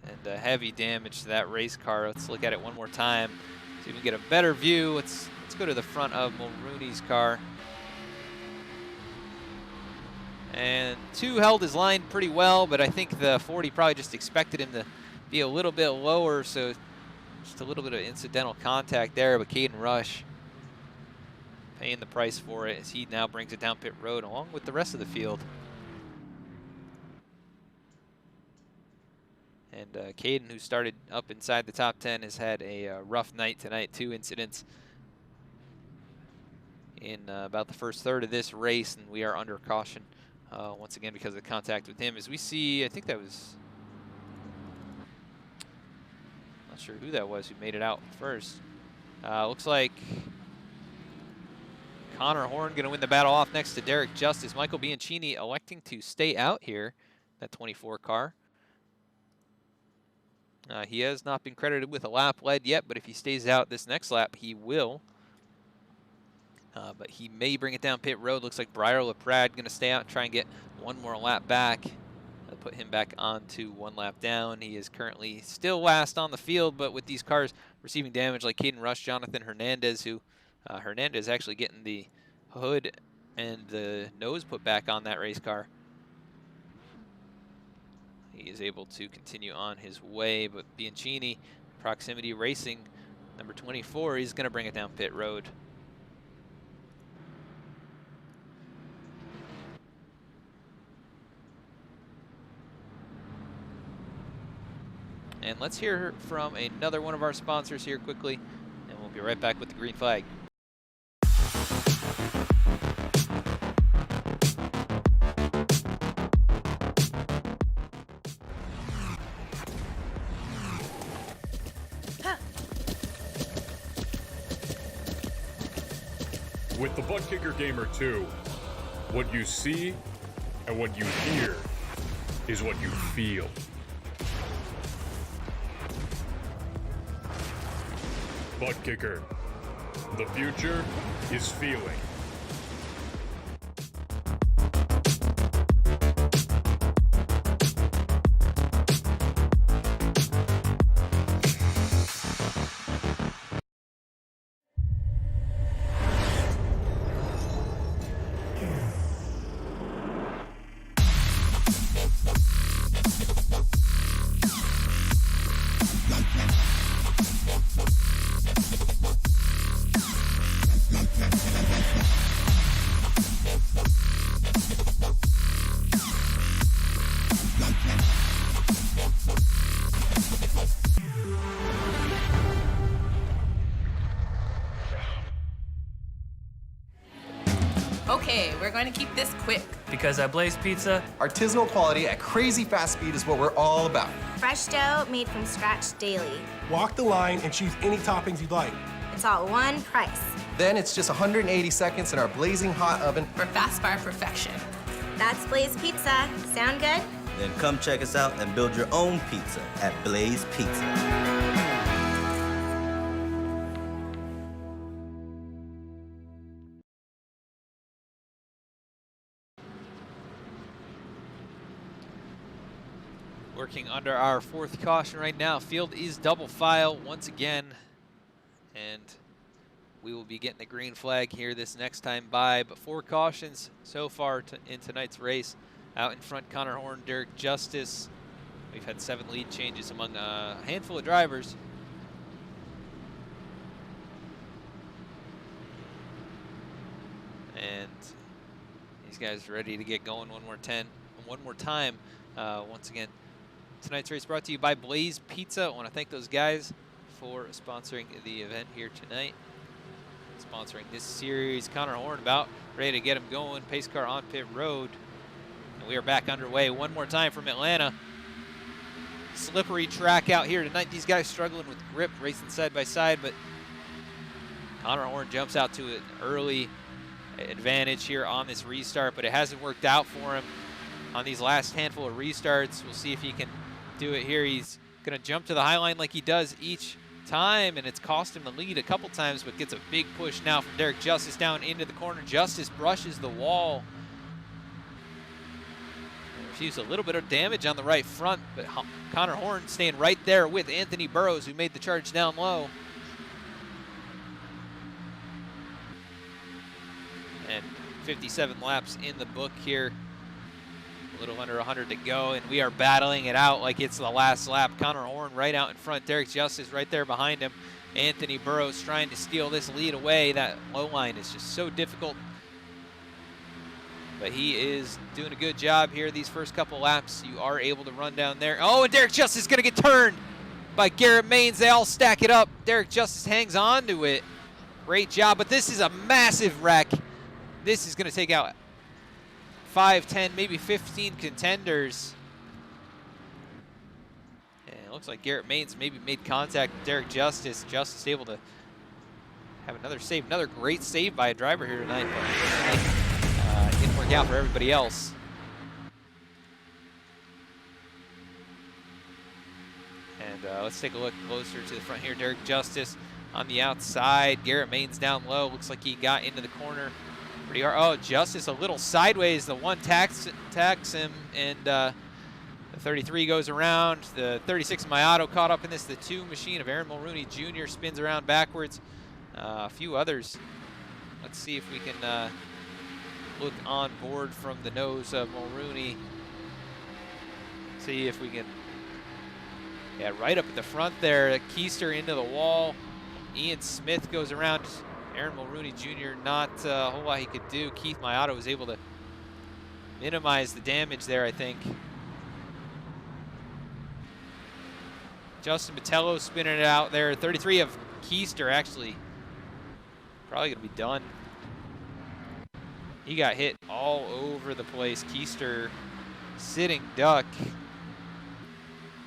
and heavy damage to that race car. Let's look at it one more time, so we can get a better view. Let's go to the front of Mulrooney's car. And 2 held his line pretty well, but I think the 40 probably just expected him to be a little bit lower, so just a little bit of incidental contact there. But Caden Rush paying the price for it as he now brings it down pit road along with the rest of the field. And Caden, who started up inside the top 10, has had a rough night tonight. 2 incidents in about the first third of this race, and we are under caution once again because of the contact with him. As we see, I think that was, not sure who that was who made it out first. Looks like Connor Horn going to win the battle off next to Derek Justice. Michael Bianchini electing to stay out here, that 24 car. He has not been credited with a lap led yet, but if he stays out this next lap, he will. But he may bring it down pit road. Looks like Briar LaPrade going to stay out and try and get one more lap back. That'll put him back on to 1 lap down. He is currently still last on the field, but with these cars receiving damage like Caden Rush, Jonathan Hernandez, who Hernandez actually getting the hood and the nose put back on that race car. He is able to continue on his way, but Bianchini, Proximity Racing, number 24, he's going to bring it down pit road. And let's hear from another one of our sponsors here quickly, and we'll be right back with the green flag. With the Butt Kicker Gamer 2, what you see and what you hear is what you feel. Butt Kicker. The future is feeling. Okay, we're going to keep this quick. Because at Blaze Pizza, Artisanal quality at crazy fast speed is what we're all about. Fresh dough made from scratch daily. Walk the line and choose any toppings you'd like. It's all one price. Then it's just 180 seconds in our blazing hot oven. For fast fire perfection. That's Blaze Pizza. Sound good? Then come check us out and build your own pizza at Blaze Pizza. Working under our fourth caution right now. Field is double file once again. And we will be getting the green flag here this next time by. But 4 cautions so far in tonight's race. Out in front, Connor Horn, Derek Justice. We've had 7 lead changes among a handful of drivers. And these guys ready to get going one more time. Once again, tonight's race brought to you by Blaze Pizza. I want to thank those guys for sponsoring the event here tonight. Sponsoring this series. Connor Horn about ready to get him going. Pace car on pit road. And we are back underway one more time from Atlanta. Slippery track out here tonight. These guys struggling with grip, racing side by side, but Connor Horn jumps out to an early advantage here on this restart, but it hasn't worked out for him on these last handful of restarts. We'll see if he can do it here. He's going to jump to the high line like he does each time, and it's cost him the lead a couple times, but gets a big push now from Derek Justice down into the corner. Justice brushes the wall. Receives a little bit of damage on the right front, but Connor Horn staying right there with Anthony Burrows, who made the charge down low. And 57 laps in the book here. A little under 100 to go, and we are battling it out like it's the last lap. Connor Horn right out in front. Derek Justice right there behind him. Anthony Burrows trying to steal this lead away. That low line is just so difficult. But he is doing a good job here these first couple laps. You are able to run down there. Oh, and Derek Justice is going to get turned by Garrett Maines. They all stack it up. Derek Justice hangs on to it. Great job, but this is a massive wreck. This is going to take out 5, 10, maybe 15 contenders. And it looks like Garrett Maines maybe made contact with Derek Justice. Justice able to have another save. Another great save by a driver here tonight. But didn't work out for everybody else. And let's take a look closer to the front here. Derek Justice on the outside. Garrett Maines down low. Looks like he got into the corner pretty hard. Oh, Justice a little sideways. The one tacks him, and the 33 goes around. The 36 Mayato caught up in this. The 2 machine of Aaron Mulrooney Jr. spins around backwards. A few others. Let's see if we can look on board from the nose of Mulrooney. See if we can, yeah, right up at the front there. Keister into the wall. Ian Smith goes around. Aaron Mulrooney Jr. not a whole lot he could do. Keith Mayato was able to minimize the damage there, I think. Justin Botello spinning it out there. 33 of Keister actually probably going to be done. He got hit all over the place. Keister sitting duck.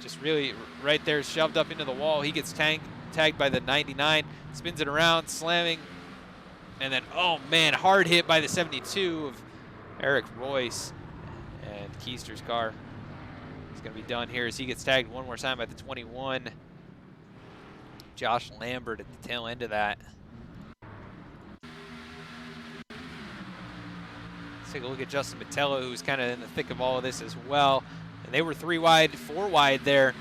Just really right there, shoved up into the wall. He gets tagged by the 99, spins it around, slamming. And then, oh man, hard hit by the 72 of Eric Royce. And Keister's car is going to be done here as he gets tagged one more time by the 21. Josh Lambert at the tail end of that. Take a look at Justin Botello, who's kind of in the thick of all of this as well. And they were 3 wide, 4 wide there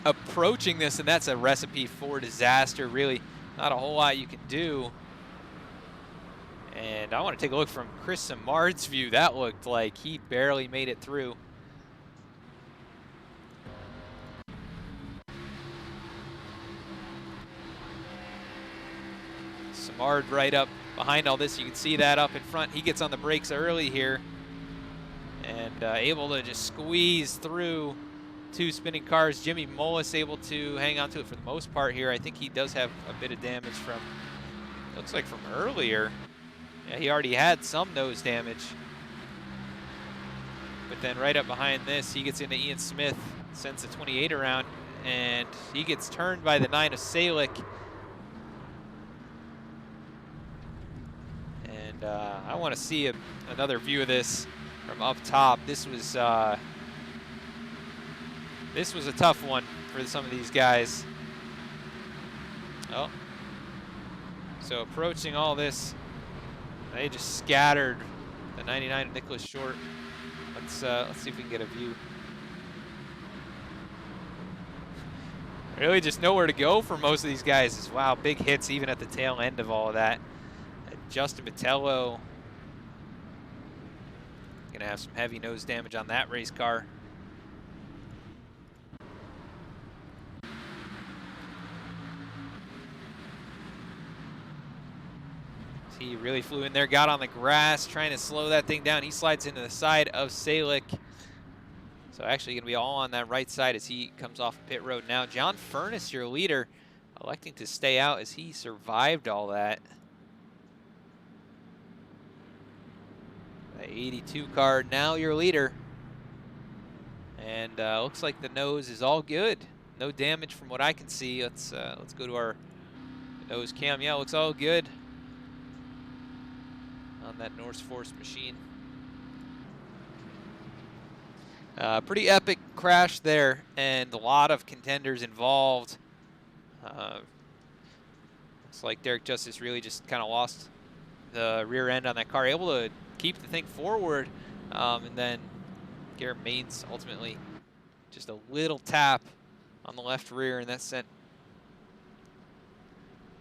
approaching this, and that's a recipe for disaster. Really not a whole lot you can do. And I want to take a look from Chris Samard's view. That looked like he barely made it through. Samard right up behind all this. You can see that up in front. He gets on the brakes early here and able to just squeeze through 2 spinning cars. Jimmy Mullis able to hang on to it for the most part here. I think he does have a bit of damage from, looks like from earlier. Yeah, he already had some nose damage. But then right up behind this, he gets into Ian Smith, sends the 28 around, and he gets turned by the 9 of Salick. And I want to see another view of this from up top. This was a tough one for some of these guys. Oh, so approaching all this, they just scattered the 99 of Nicholas Short. Let's see if we can get a view. Really just nowhere to go for most of these guys. Wow, big hits even at the tail end of all of that. And Justin Botello gonna have some heavy nose damage on that race car. He really flew in there, got on the grass, trying to slow that thing down. He slides into the side of Salick. So actually going to be all on that right side as he comes off pit road now. John Furness, your leader, electing to stay out as he survived all that. The 82 car, now your leader. And looks like the nose is all good. No damage from what I can see. Let's go to our nose cam. Yeah, looks all good on that NORSEFORCE machine. Pretty epic crash there, and a lot of contenders involved. Looks like Derek Justice really just kind of lost the rear end on that car, able to keep the thing forward, and then Garrett Maines ultimately just a little tap on the left rear, and that sent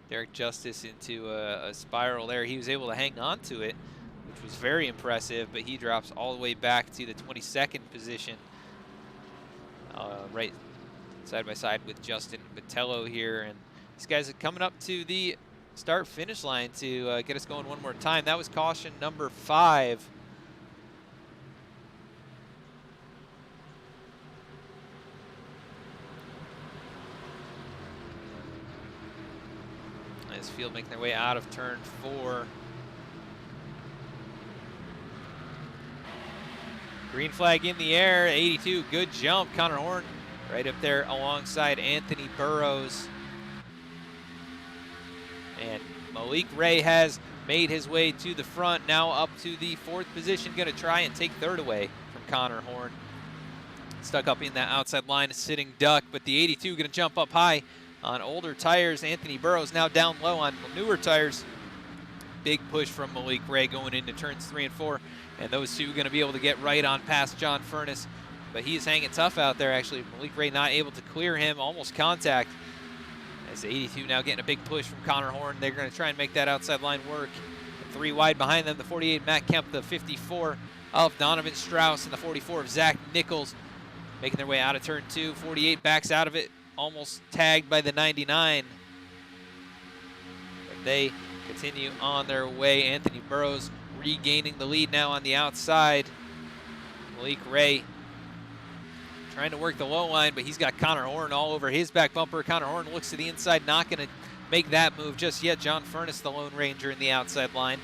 Derek Justice into a spiral there. He was able to hang on to it, which was very impressive, but he drops all the way back to the 22nd position, right side by side with Justin Botello here. And these guys are coming up to the start-finish line to get us going one more time. That was caution number 5. This field making their way out of turn 4. Green flag in the air, 82, good jump. Connor Horn right up there alongside Anthony Burrows. And Malik Ray has made his way to the front, now up to the 4th position, gonna try and take 3rd away from Connor Horn. Stuck up in that outside line, sitting duck, but the 82 gonna jump up high on older tires. Anthony Burrows now down low on newer tires. Big push from Malik Ray going into turns 3 and 4. And those two are going to be able to get right on past John Furness. But he's hanging tough out there, actually. Malik Ray not able to clear him, almost contact. As the 82 now getting a big push from Connor Horn. They're going to try and make that outside line work. The 3 wide behind them, the 48 Matt Kemp, the 54 of Donovan Strauss, and the 44 of Zach Nichols. Making their way out of turn 2. 48 backs out of it, almost tagged by the 99. But they continue on their way. Anthony Burrows regaining the lead now on the outside. Malik Ray trying to work the low line, but he's got Connor Horn all over his back bumper. Connor Horn looks to the inside, not going to make that move just yet. John Furness, the Lone Ranger, in the outside line.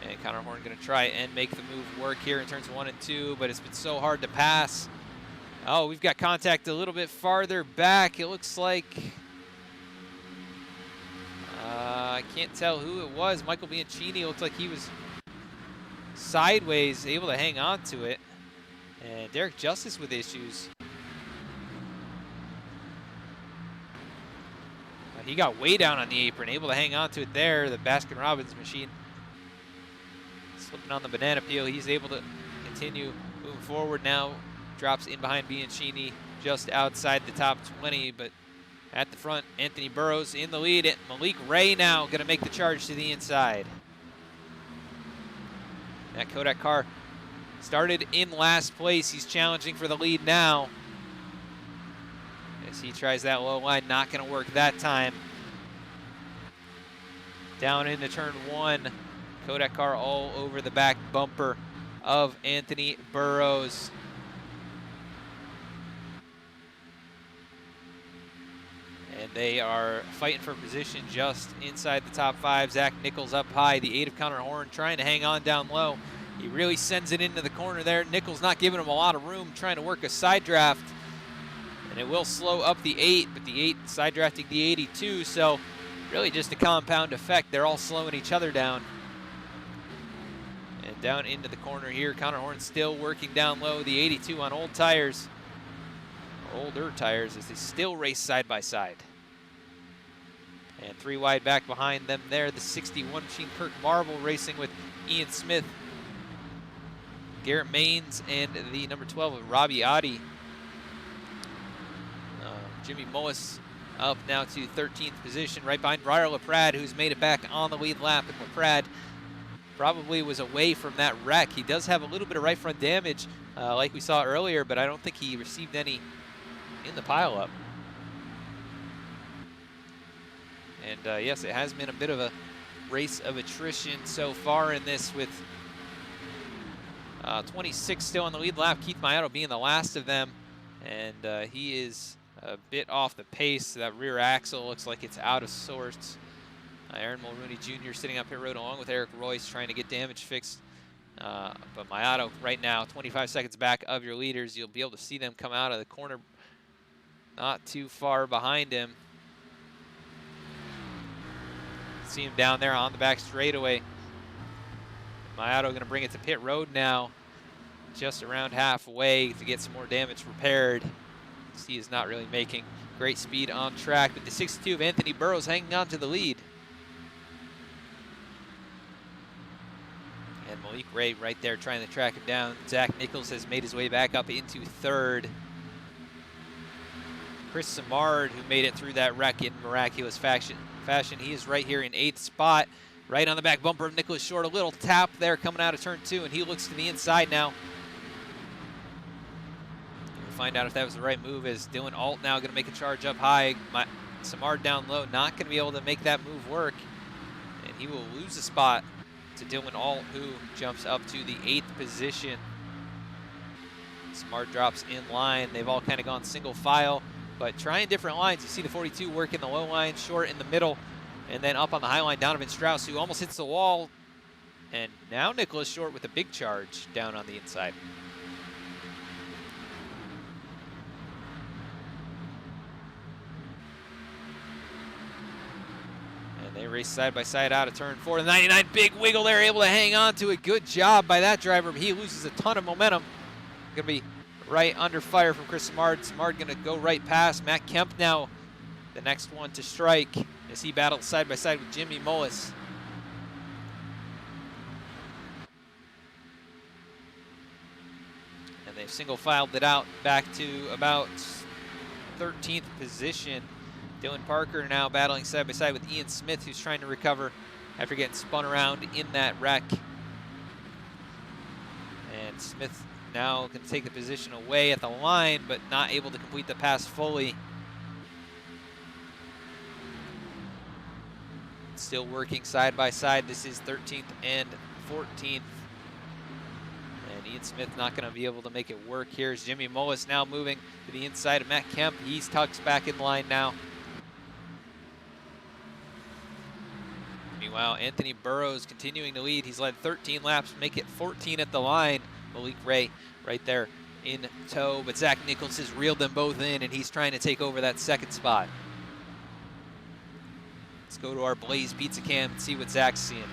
And Connor Horn going to try and make the move work here in turns 1 and 2, but it's been so hard to pass. Oh, we've got contact a little bit farther back. It looks like I can't tell who it was. Michael Bianchini looked like he was sideways, able to hang on to it. And Derek Justice with issues. He got way down on the apron, able to hang on to it there. The Baskin-Robbins machine slipping on the banana peel. He's able to continue moving forward now. Drops in behind Bianchini just outside the top 20, but at the front, Anthony Burrows in the lead. Malik Ray now going to make the charge to the inside. That Kodak car started in last place. He's challenging for the lead now. As he tries that low line, not going to work that time. Down into turn 1. Kodak car all over the back bumper of Anthony Burrows. And they are fighting for position just inside the top 5. Zach Nichols up high. The 8 of Connor Horn trying to hang on down low. He really sends it into the corner there. Nichols not giving him a lot of room, trying to work a side draft. And it will slow up the 8, but the 8 side drafting the 82, so really just a compound effect. They're all slowing each other down. And down into the corner here, Connor Horn still working down low. The 82 on old tires, or older tires, as they still race side by side. And 3 wide back behind them there, the 61 machine Kirk Marble racing with Ian Smith, Garrett Maines, and the number 12 of Robbie Oddie. Jimmy Mullis up now to 13th position, right behind Briar LaPrade, who's made it back on the lead lap. And LaPrade probably was away from that wreck. He does have a little bit of right front damage, like we saw earlier, but I don't think he received any in the pileup. And yes, it has been a bit of a race of attrition so far in this, with 26 still on the lead lap. Keith Mayato being the last of them, and he is a bit off the pace. That rear axle looks like it's out of sorts. Aaron Mulrooney Jr. sitting up pit road along with Eric Royce trying to get damage fixed. But Mayato right now 25 seconds back of your leaders. You'll be able to see them come out of the corner not too far behind him. See him down there on the back straightaway. Mayato going to bring it to pit road now, just around halfway to get some more damage repaired. He is not really making great speed on track, but the 62 of Anthony Burrows hanging on to the lead. And Malik Ray right there trying to track him down. Zach Nichols has made his way back up into 3rd. Chris Samard, who made it through that wreck in miraculous fashion, he is right here in 8th spot, right on the back bumper of Nicholas Short. A little tap there coming out of turn 2, and he looks to the inside now. Find out if that was the right move, as Dylan Alt now going to make a charge up high. Samard down low, not going to be able to make that move work, and he will lose a spot to Dylan Alt, who jumps up to the 8th position. Samard drops in line. They've all kind of gone single file, but trying different lines. You see the 42 working the low line, Short in the middle, and then up on the high line, Donovan Strauss, who almost hits the wall. And now Nicholas Short with a big charge down on the inside. They race side by side out of turn 4. The 99 big wiggle there, able to hang on to it. Good job by that driver, but he loses a ton of momentum. Gonna be right under fire from Chris Samard. Samard gonna go right past. Matt Kemp now the next one to strike as he battles side by side with Jimmy Mullis. And they've single filed it out back to about 13th position. Dylan Parker now battling side by side with Ian Smith, who's trying to recover after getting spun around in that wreck. And Smith now can take the position away at the line, but not able to complete the pass fully. Still working side by side. This is 13th and 14th. And Ian Smith not going to be able to make it work. Here's Jimmy Mullis now moving to the inside of Matt Kemp. He's tucks back in line now. Meanwhile, Anthony Burrows continuing to lead. He's led 13 laps, make it 14 at the line. Malik Ray right there in tow, but Zach Nichols has reeled them both in, and he's trying to take over that 2nd spot. Let's go to our Blaze Pizza cam and see what Zach's seeing.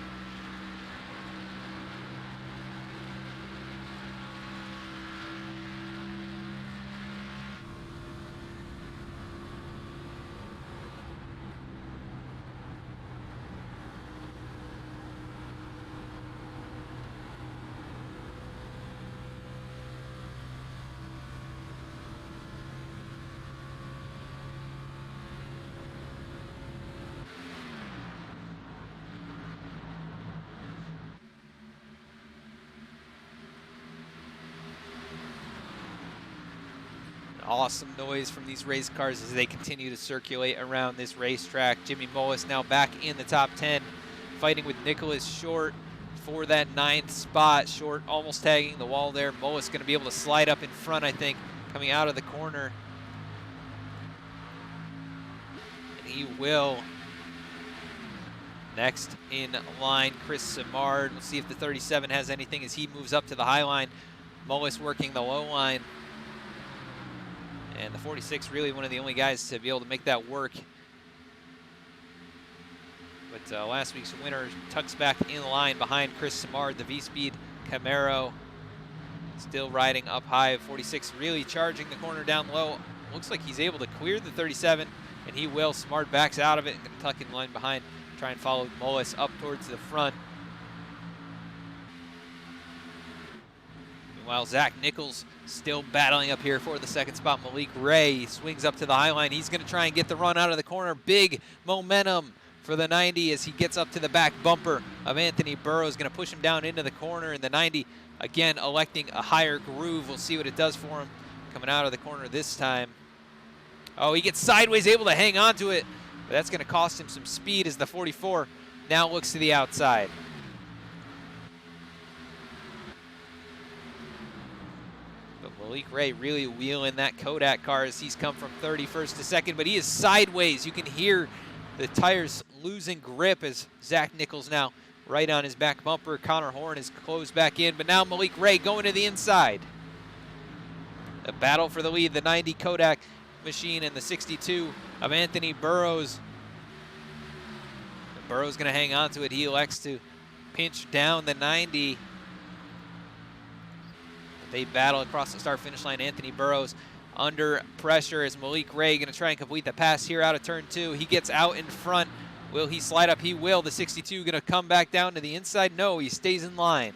Awesome noise from these race cars as they continue to circulate around this racetrack. Jimmy Mullis now back in the top 10, fighting with Nicholas Short for that 9th spot. Short almost tagging the wall there. Mullis going to be able to slide up in front, I think, coming out of the corner. he will. Next in line, Chris Simard. We'll see if the 37 has anything as he moves up to the high line. Mullis working the low line. And the 46 really one of the only guys to be able to make that work. But last week's winner tucks back in line behind Chris Simard, the V-Speed Camaro. Still riding up high. 46 really charging the corner down low. Looks like he's able to clear the 37, and he will. Simard backs out of it and going to tuck in line behind. Try and follow Mullis up towards the front. Meanwhile, Zach Nichols still battling up here for the second spot. Malik Ray swings up to the high line. He's going to try and get the run out of the corner. Big momentum for the 90 as he gets up to the back bumper of Anthony Burrows. Going to push him down into the corner, and the 90 again electing a higher groove. We'll see what it does for him coming out of the corner this time. Oh, he gets sideways, able to hang on to it. But that's going to cost him some speed as the 44 now looks to the outside. But Malik Ray really wheeling that Kodak car as he's come from 31st to second, but he is sideways. You can hear the tires losing grip as Zach Nichols now right on his back bumper. Connor Horn is closed back in, but now Malik Ray going to the inside. A battle for the lead, the 90 Kodak machine and the 62 of Anthony Burrows. And Burrows going to hang on to it. He elects to pinch down the 90. They battle across the start-finish line. Anthony Burrows under pressure as Malik Ray going to try and complete the pass here out of turn 2. He gets out in front. Will he slide up? He will. The 62 going to come back down to the inside. No, he stays in line.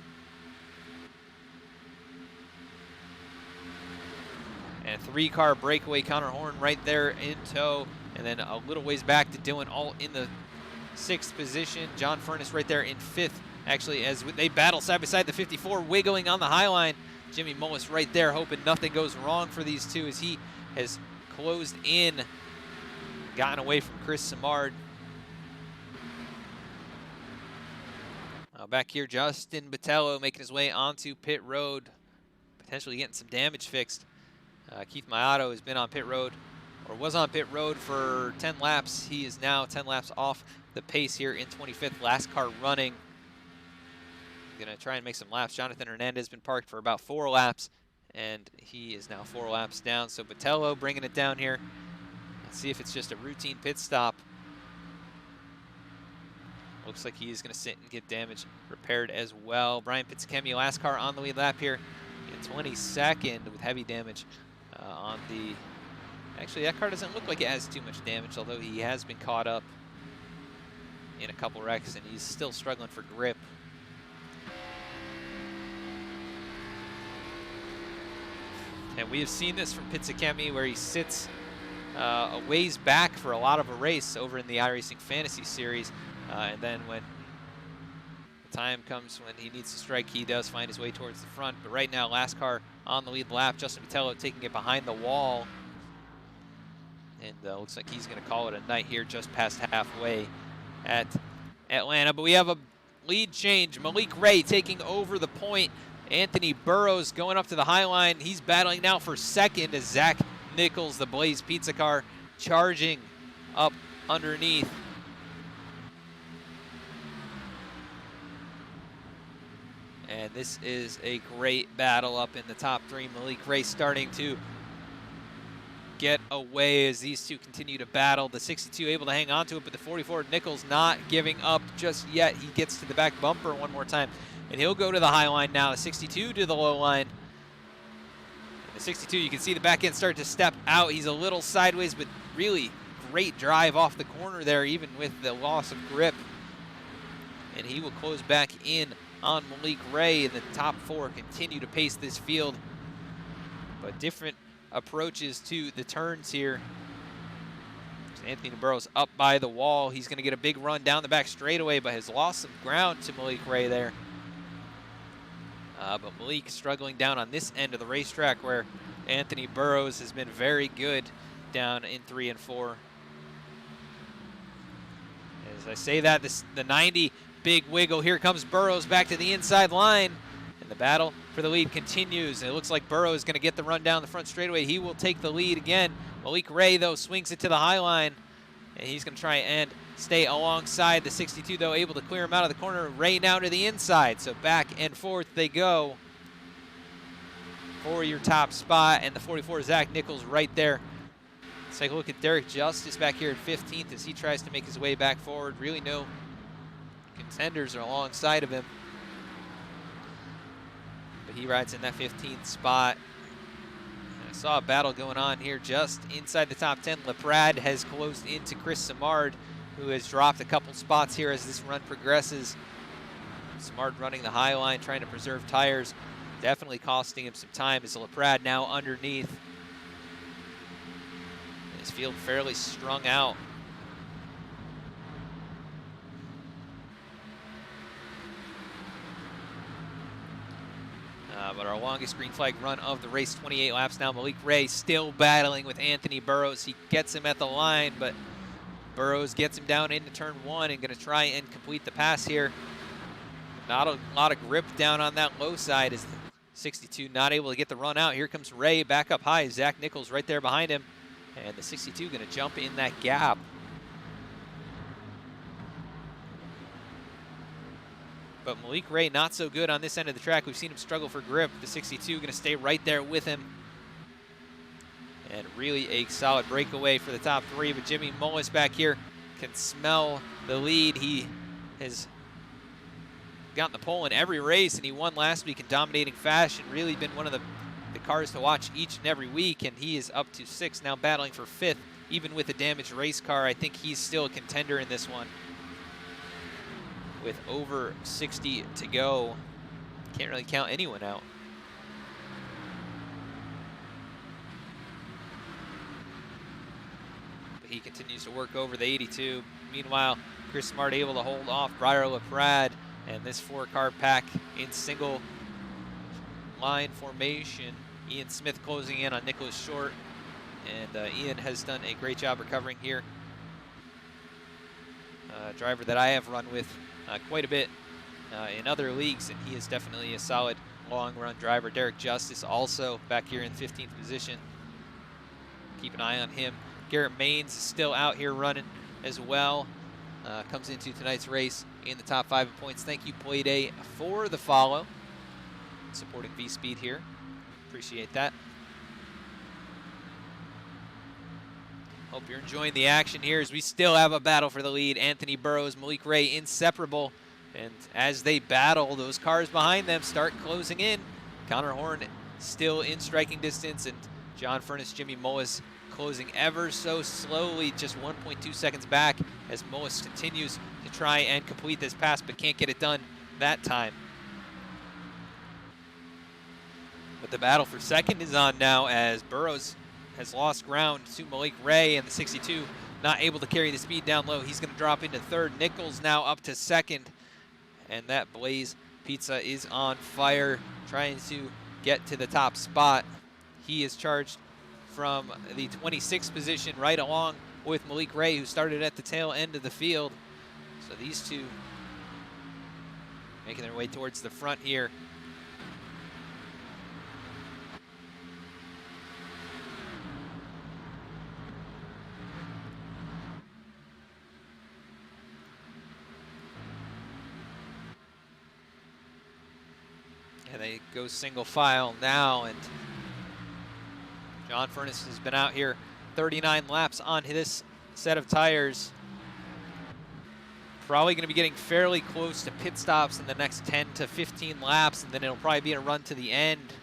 And a 3-car breakaway. Connor Horn right there in tow. And then a little ways back to Dylan all in the 6th position. John Furness right there in 5th. Actually, as they battle side by side, the 54 wiggling on the high line. Jimmy Mullis right there hoping nothing goes wrong for these two as he has closed in, gotten away from Chris Simard. Back here, Justin Botello making his way onto pit road, potentially getting some damage fixed. Keith Mayato has been on pit road, or was on pit road for 10 laps. He is now 10 laps off the pace here in 25th, last car running. Gonna try and make some laps. Jonathan Hernandez has been parked for about 4 laps, and he is now 4 laps down. So Botello bringing it down here. Let's see if it's just a routine pit stop. Looks like he is going to sit and get damage repaired as well. Brian Pizzacchemi, last car on the lead lap here in 22nd with heavy damage on the... Actually, that car doesn't look like it has too much damage, although he has been caught up in a couple wrecks, and he's still struggling for grip. And we have seen this from Pizzacchemi, where he sits a ways back for a lot of a race over in the iRacing Fantasy Series. And then when the time comes when he needs to strike, he does find his way towards the front. But right now, last car on the lead lap, Justin Botello taking it behind the wall. And looks like he's going to call it a night here just past halfway at Atlanta. But we have a lead change. Malik Ray taking over the point. Anthony Burrows going up to the high line. He's battling now for second as Zach Nichols, the Blaze Pizza car, charging up underneath. And this is a great battle up in the top 3. Malik Ray starting to get away as these two continue to battle. The 62 able to hang on to it, but the 44 Nichols not giving up just yet. He gets to the back bumper one more time, and he'll go to the high line now. The 62 to the low line. And the 62, you can see the back end start to step out. He's a little sideways, but really great drive off the corner there, even with the loss of grip. And he will close back in on Malik Ray, and the top 4 continue to pace this field. But different approaches to the turns here. Anthony Burrows up by the wall. He's going to get a big run down the back straightaway, but has lost some ground to Malik Ray there. But Malik struggling down on this end of the racetrack where Anthony Burrows has been very good down in 3 and 4. As I say that, the 90 big wiggle. Here comes Burrows back to the inside line, and the battle for the lead continues. And it looks like Burrows is going to get the run down the front straightaway. He will take the lead again. Malik Ray, though, swings it to the high line, And he's going to try and stay alongside the 62, though, able to clear him out of the corner. Ray now to the inside, so back and forth they go for your top spot. And the 44, Zach Nichols, right there. Let's take a look at Derek Justice back here at 15th as he tries to make his way back forward. Really no contenders are alongside of him. But he rides in that 15th spot. I saw a battle going on here just inside the top 10. LePrad has closed into Chris Simard, who has dropped a couple spots here as this run progresses. Simard running the high line, trying to preserve tires. Definitely costing him some time as LePrad now underneath. His field fairly strung out. But our longest green flag run of the race, 28 laps now. Malik Ray still battling with Anthony Burrows. He gets him at the line, but Burrows gets him down into turn 1 and going to try and complete the pass here. Not a lot of grip down on that low side as the 62 not able to get the run out. Here comes Ray back up high. Zach Nichols right there behind him. And the 62 going to jump in that gap. But Malik Ray not so good on this end of the track. We've seen him struggle for grip. The 62 going to stay right there with him. And really a solid breakaway for the top 3. But Jimmy Mullis back here can smell the lead. He has gotten the pole in every race, and he won last week in dominating fashion. Really been one of the cars to watch each and every week, and he is up to 6th, now battling for 5th. Even with a damaged race car, I think he's still a contender in this one. With over 60 to go, can't really count anyone out. But he continues to work over the 82. Meanwhile, Chris Smart able to hold off Briar LePrad, and this 4-car pack in single line formation. Ian Smith closing in on Nicholas Short, and Ian has done a great job recovering here. Driver that I have run with quite a bit in other leagues, and he is definitely a solid long-run driver. Derek Justice also back here in 15th position. Keep an eye on him. Garrett Maines is still out here running as well. Comes into tonight's race in the top 5 in points. Thank you, Playday, for the follow. Supporting V-Speed here. Appreciate that. Hope you're enjoying the action here as we still have a battle for the lead. Anthony Burrows, Malik Ray inseparable. And as they battle, those cars behind them start closing in. Connor Horn still in striking distance, and John Furness, Jimmy Mullis closing ever so slowly, just 1.2 seconds back as Mullis continues to try and complete this pass, but can't get it done that time. But the battle for second is on now as Burrows has lost ground to Malik Ray, and the 62 not able to carry the speed down low. He's going to drop into 3rd. Nichols now up to 2nd, and that Blaze Pizza is on fire, trying to get to the top spot. He is charged from the 26th position right along with Malik Ray, who started at the tail end of the field. So these two making their way towards the front here. And they go single file now, and John Furness has been out here 39 laps on this set of tires. Probably going to be getting fairly close to pit stops in the next 10 to 15 laps, and then it'll probably be a run to the end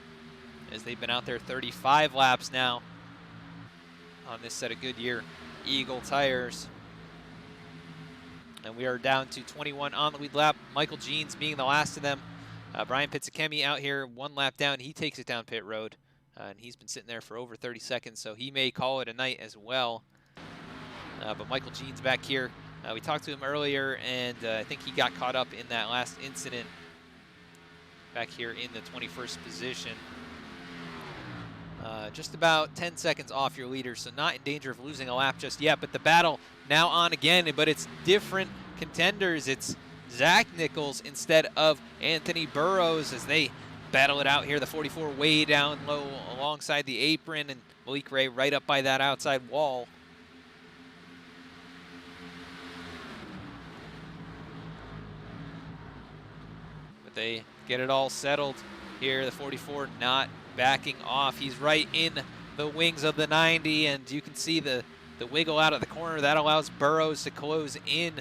as they've been out there 35 laps now on this set of Goodyear Eagle tires. And we are down to 21 on the lead lap. Michael Jeans being the last of them. Brian Pizzakemi out here 1 lap down. He takes it down pit road, and he's been sitting there for over 30 seconds, so he may call it a night as well. But Michael Jeans back here. We talked to him earlier, and I think he got caught up in that last incident back here in the 21st position. Just about 10 seconds off your leader, so not in danger of losing a lap just yet. But the battle now on again, but it's different contenders. It's Zach Nichols instead of Anthony Burrows as they battle it out here. The 44 way down low alongside the apron, and Malik Ray right up by that outside wall. they get it all settled here. The 44 not backing off. He's right in the wings of the 90, and you can see the wiggle out of the corner. That allows Burrows to close in.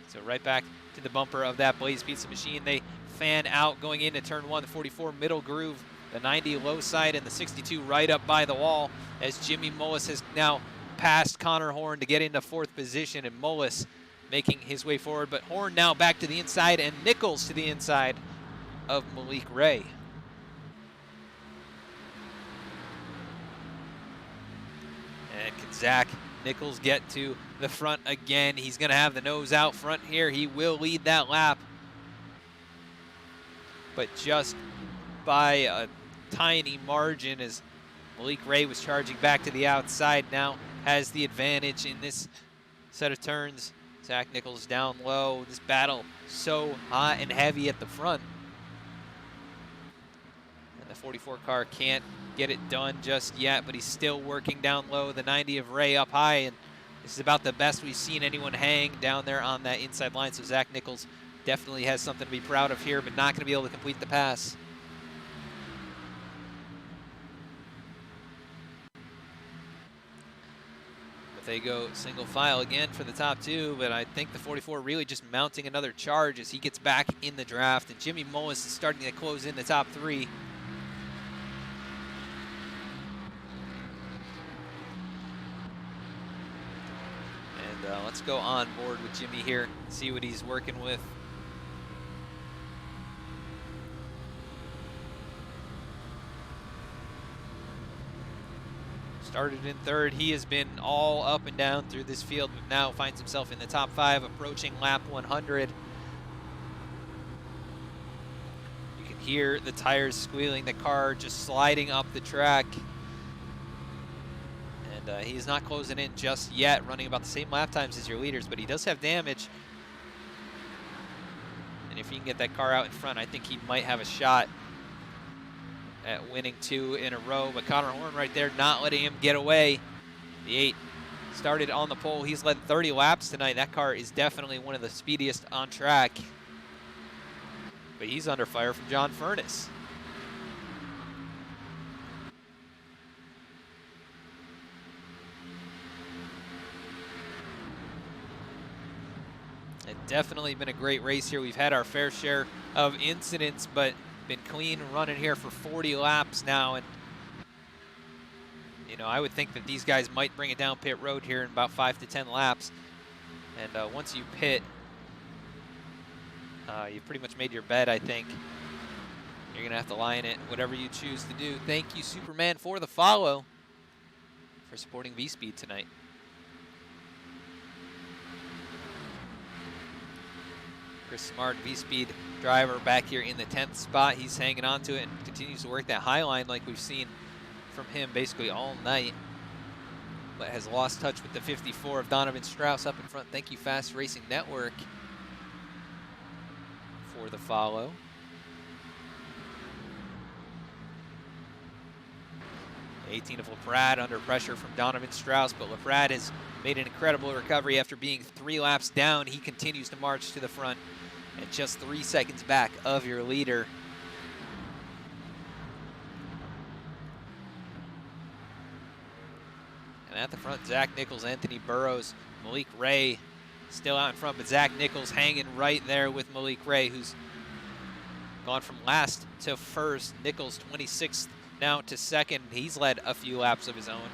So right back to the bumper of that Blaze Pizza machine. They fan out going into turn 1. The 44 middle groove, the 90 low side, and the 62 right up by the wall, as Jimmy Mullis has now passed Connor Horn to get into 4th position, and Mullis making his way forward. But Horn now back to the inside, and Nichols to the inside of Malik Ray. And can Zach Nichols get to the front again? He's going to have the nose out front here. He will lead that lap, but just by a tiny margin, as Malik Ray was charging back to the outside, now has the advantage in this set of turns. Zach Nichols down low. This battle so hot and heavy at the front. And the 44 car can't get it done just yet, but he's still working down low. The 90 of Ray up high, and this is about the best we've seen anyone hang down there on that inside line. So Zach Nichols definitely has something to be proud of here, but not going to be able to complete the pass. They go single file again for the top 2, but I think the 44 really just mounting another charge as he gets back in the draft, and Jimmy Mullis is starting to close in the top 3. And let's go on board with Jimmy here, see what he's working with. Started in 3rd. He has been all up and down through this field, but now finds himself in the top 5, approaching lap 100. You can hear the tires squealing, the car just sliding up the track. And he's not closing in just yet, running about the same lap times as your leaders, but he does have damage. And if he can get that car out in front, I think he might have a shot at winning 2 in a row. But Connor Horn right there not letting him get away. The 8 started on the pole. He's led 30 laps tonight. That car is definitely one of the speediest on track. But he's under fire from John Furness. It's definitely been a great race here. We've had our fair share of incidents, but been clean running here for 40 laps now, and you know, I would think that these guys might bring it down pit road here in about 5 to 10 laps. And once you pit, you've pretty much made your bed, I think. You're gonna have to lie in it, whatever you choose to do. Thank you, Superman, for the follow, for supporting V-Speed tonight. Chris Smart, V-Speed driver, back here in the 10th spot. He's hanging on to it and continues to work that high line like we've seen from him basically all night, but has lost touch with the 54 of Donovan Strauss up in front. Thank you, Fast Racing Network, for the follow. The 18 of LaPrade under pressure from Donovan Strauss, but LaPrade has made an incredible recovery after being 3 laps down. He continues to march to the front and just 3 seconds back of your leader. And at the front, Zach Nichols, Anthony Burrows, Malik Ray still out in front, but Zach Nichols hanging right there with Malik Ray, who's gone from last to first. Nichols 26th now to 2nd. He's led a few laps of his own,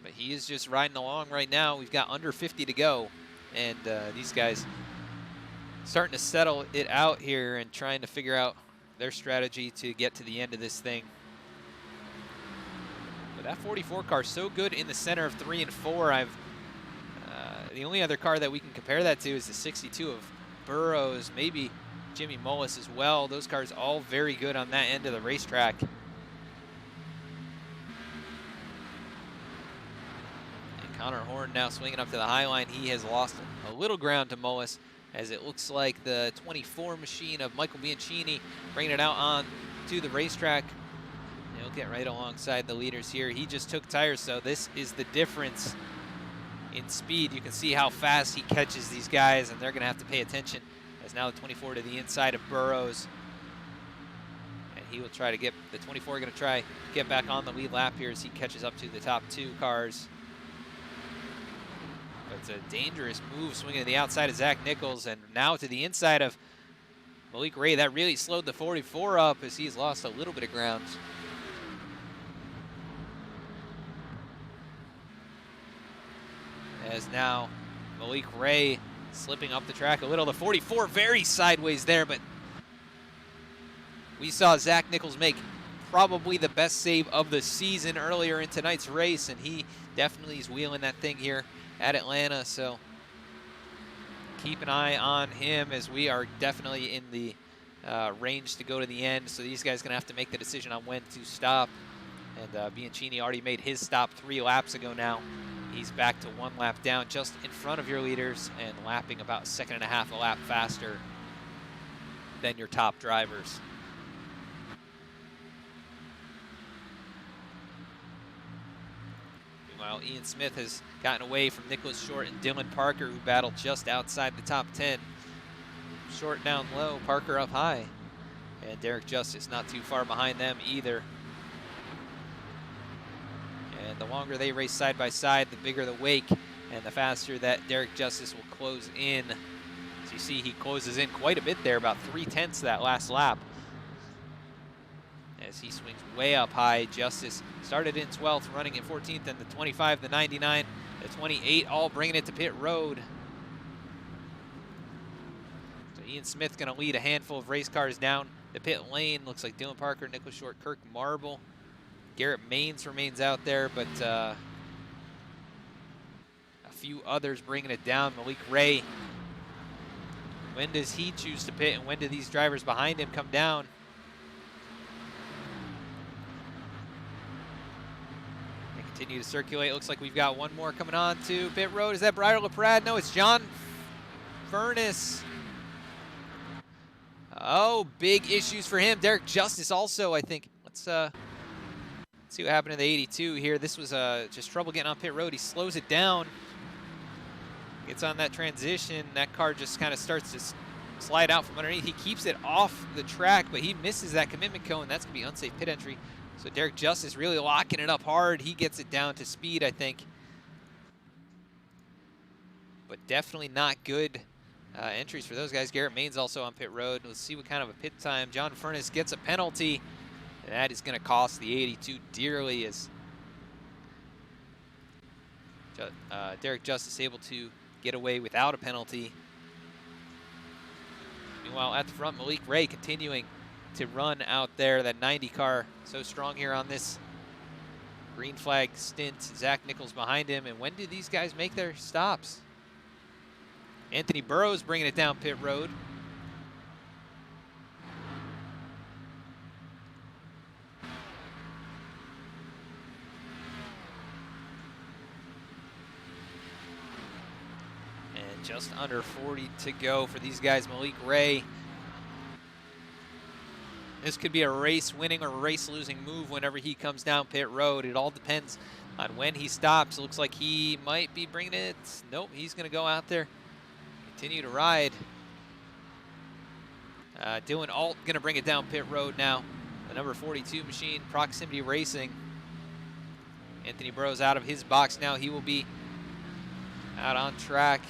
but he is just riding along right now. We've got under 50 to go, and these guys starting to settle it out here and trying to figure out their strategy to get to the end of this thing. But that 44 car is so good in the center of 3 and 4. The only other car that we can compare that to is the 62 of Burrows, maybe Jimmy Mullis as well. Those cars all very good on that end of the racetrack. And Connor Horn now swinging up to the high line. He has lost a little ground to Mullis, as it looks like the 24 machine of Michael Bianchini bringing it out on to the racetrack. He'll get right alongside the leaders here. He just took tires, so this is the difference in speed. You can see how fast he catches these guys, and they're going to have to pay attention as as now the 24 to the inside of Burrows. And he will try to get, the 24 going to try get back on the lead lap here as he catches up to the top 2 cars. But it's a dangerous move swinging to the outside of Zach Nichols, and now to the inside of Malik Ray. That really slowed the 44 up as he's lost a little bit of ground. As now Malik Ray slipping up the track a little. The 44 very sideways there, but we saw Zach Nichols make probably the best save of the season earlier in tonight's race, and he definitely is wheeling that thing here at Atlanta. So keep an eye on him, as we are definitely in the range to go to the end. So these guys are going to have to make the decision on when to stop. And Bianchini already made his stop 3 laps ago now. He's back to 1 lap down, just in front of your leaders, and lapping about 1.5 seconds a lap faster than your top drivers. Meanwhile, Ian Smith has gotten away from Nicholas Short and Dylan Parker, who battled just outside the top 10. Short down low, Parker up high. And Derek Justice not too far behind them either. And the longer they race side by side, the bigger the wake, and the faster that Derek Justice will close in. As you see, he closes in quite a bit there, about 3/10 that last lap. As he swings way up high, Justice started in 12th, running in 14th, and the 25, the 99, the 28, all bringing it to pit road. So Ian Smith going to lead a handful of race cars down the pit lane. Looks like Dylan Parker, Nicholas Short, Kirk Marble. Garrett Maines remains out there, but a few others bringing it down. Malik Ray, when does he choose to pit, and when do these drivers behind him come down? They continue to circulate. Looks like we've got one more coming on to pit road. Is that Briar LaPrade? No, it's John Furness. Oh, big issues for him. Derek Justice also, I think. Let's see what happened in the 82 here. This was just trouble getting on pit road. He slows it down, gets on that transition. That car just kind of starts to slide out from underneath. He keeps it off the track, but he misses that commitment cone. That's going to be unsafe pit entry. So Derek Justice really locking it up hard. He gets it down to speed, I think. But definitely not good entries for those guys. Garrett Maines also on pit road. Let's see what kind of a pit time. John Furness gets a penalty. That is going to cost the 82 dearly, as Derek Justice able to get away without a penalty. Meanwhile, at the front, Malik Ray continuing to run out there. That 90 car so strong here on this green flag stint. Zach Nichols behind him. And when do these guys make their stops? Anthony Burrows bringing it down pit road. Just under 40 to go for these guys. Malik Ray. This could be a race-winning or race-losing move whenever he comes down pit road. It all depends on when he stops. It looks like he might be bringing it. Nope, he's going to go out there, continue to ride. Dylan Alt going to bring it down pit road now. The number 42 machine, Proximity Racing. Anthony Burrows out of his box now. He will be out on track.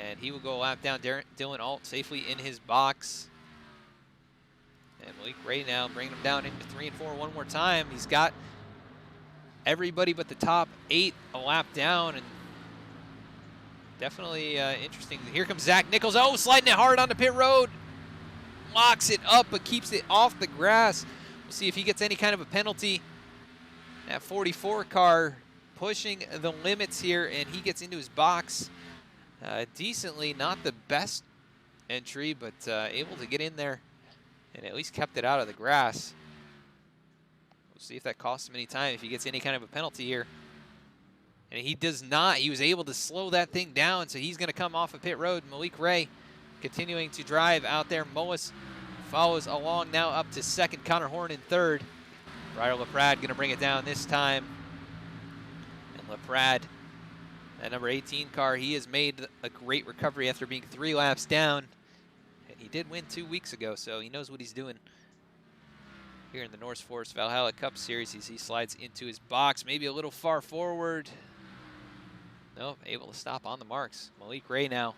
And he will go a lap down. Dylan Alt safely in his box. And Malik Ray now bringing him down into 3 and 4 one more time. He's got everybody but the top 8 a lap down. And definitely interesting. Here comes Zach Nichols. Oh, sliding it hard onto pit road. Locks it up but keeps it off the grass. We'll see if he gets any kind of a penalty. That 44 car pushing the limits here, and he gets into his box. Decently, not the best entry, but able to get in there and at least kept it out of the grass. We'll see if that costs him any time, if he gets any kind of a penalty here. And he does not. He was able to slow that thing down, so he's going to come off of pit road. Malik Ray continuing to drive out there. Moas follows along now up to second. Connor Horn in third. Ryder LaPrade going to bring it down this time. And LaPrade That number 18 car, he has made a great recovery after being 3 laps down. And he did win 2 weeks ago, so he knows what he's doing here in the NORSEFORCE Valhalla Cup Series as he slides into his box, maybe a little far forward. Nope, able to stop on the marks. Malik Ray now.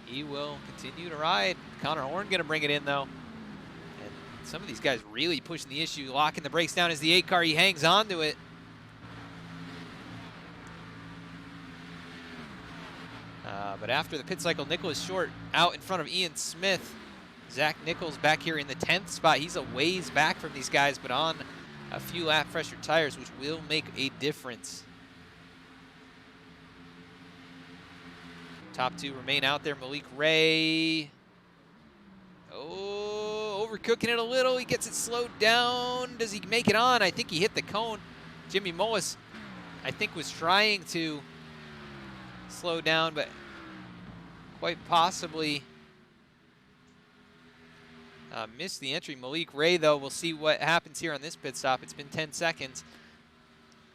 He will continue to ride. Connor Horn gonna bring it in though. And some of these guys really pushing the issue, locking the brakes down as the 8 car, he hangs on to it. But after the pit cycle, Nicholas Short out in front of Ian Smith. Zach Nichols back here in the 10th spot. He's a ways back from these guys, but on a few lap fresher tires, which will make a difference. Top 2 remain out there. Malik Ray. Oh, overcooking it a little. He gets it slowed down. Does he make it on? I think he hit the cone. Jimmy Mullis, I think, was trying to slow down, but quite possibly missed the entry. Malik Ray, though, we'll see what happens here on this pit stop. It's been 10 seconds.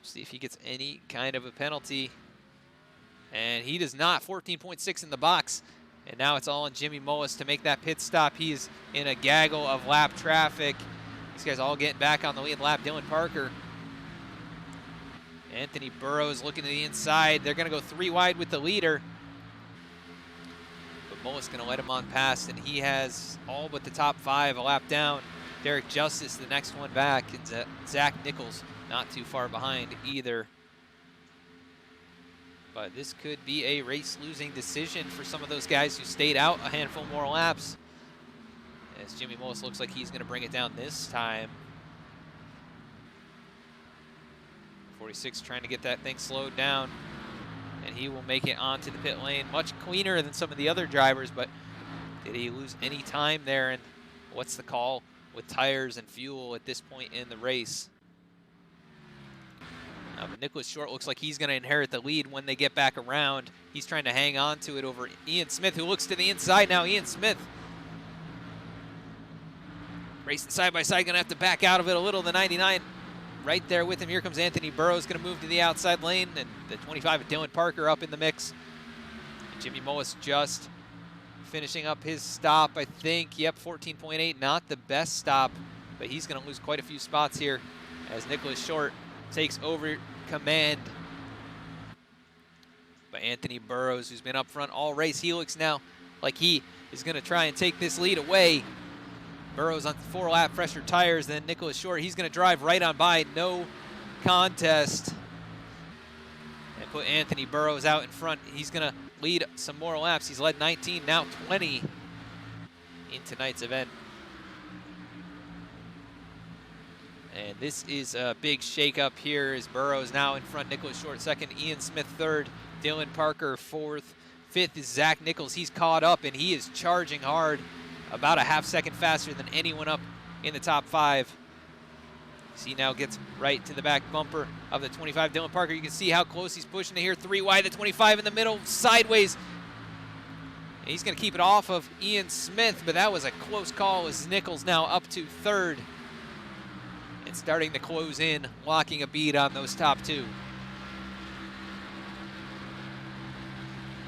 See if he gets any kind of a penalty. And he does not. 14.6 in the box. And now it's all on Jimmy Mullis to make that pit stop. He's in a gaggle of lap traffic. These guys all getting back on the lead lap. Dylan Parker. Anthony Burrows looking to the inside. They're going to go 3 wide with the leader. But Mullis going to let him on past, and he has all but the top 5 a lap down. Derek Justice, the next one back, and Zach Nichols not too far behind either. But this could be a race-losing decision for some of those guys who stayed out a handful more laps. As Jimmy Mullis looks like he's going to bring it down this time. 46 trying to get that thing slowed down. And he will make it onto the pit lane. Much cleaner than some of the other drivers, but did he lose any time there? And what's the call with tires and fuel at this point in the race? But Nicholas Short looks like he's going to inherit the lead when they get back around. He's trying to hang on to it over Ian Smith, who looks to the inside now. Ian Smith racing side by side, going to have to back out of it a little. The 99 right there with him. Here comes Anthony Burrows, going to move to the outside lane, and the 25 of Dylan Parker up in the mix. Jimmy Mullis just finishing up his stop, I think. Yep, 14.8, not the best stop, but he's going to lose quite a few spots here as Nicholas Short takes over command. But Anthony Burrows, who's been up front all race, he looks now like he is going to try and take this lead away. Burrows on 4 lap fresher tires, then Nicholas Short, he's going to drive right on by, no contest. And put Anthony Burrows out in front. He's going to lead some more laps. He's led 19, now 20 in tonight's event. And this is a big shakeup here as Burrows now in front, Nicholas Short second, Ian Smith third, Dylan Parker fourth, fifth is Zach Nichols. He's caught up and he is charging hard, about a half second faster than anyone up in the top 5. See, now gets right to the back bumper of the 25. Dylan Parker, you can see how close he's pushing to here. 3 wide, the 25 in the middle, sideways. And he's going to keep it off of Ian Smith, but that was a close call as Nichols now up to third. And starting to close in, locking a bead on those top 2.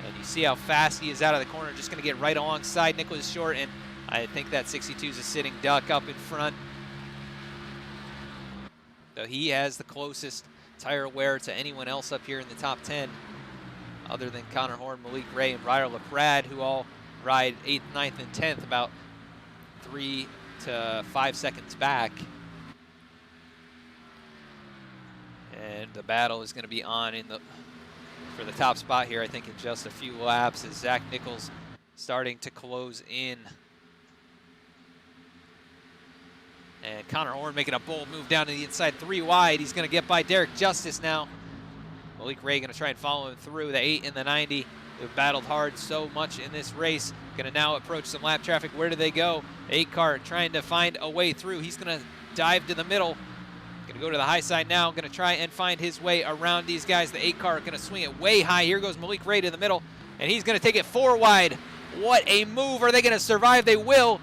And you see how fast he is out of the corner, just going to get right alongside Nicholas Short, and I think that 62 is a sitting duck up in front. So he has the closest tire wear to anyone else up here in the top 10, other than Connor Horn, Malik Ray, and Ryder LaPrade, who all ride 8th, 9th, and 10th, about 3 to 5 seconds back. And the battle is going to be on for the top spot here, I think, in just a few laps, as Zach Nichols starting to close in. And Connor Horn making a bold move down to the inside, 3 wide. He's going to get by Derek Justice now. Malik Ray going to try and follow him through the 8 and the 90. They've battled hard so much in this race. Going to now approach some lap traffic. Where do they go? 8 car trying to find a way through. He's going to dive to the middle. Going to go to the high side now. Going to try and find his way around these guys. The 8 car going to swing it way high. Here goes Malik Ray to the middle, and he's going to take it 4 wide. What a move. Are they going to survive? They will.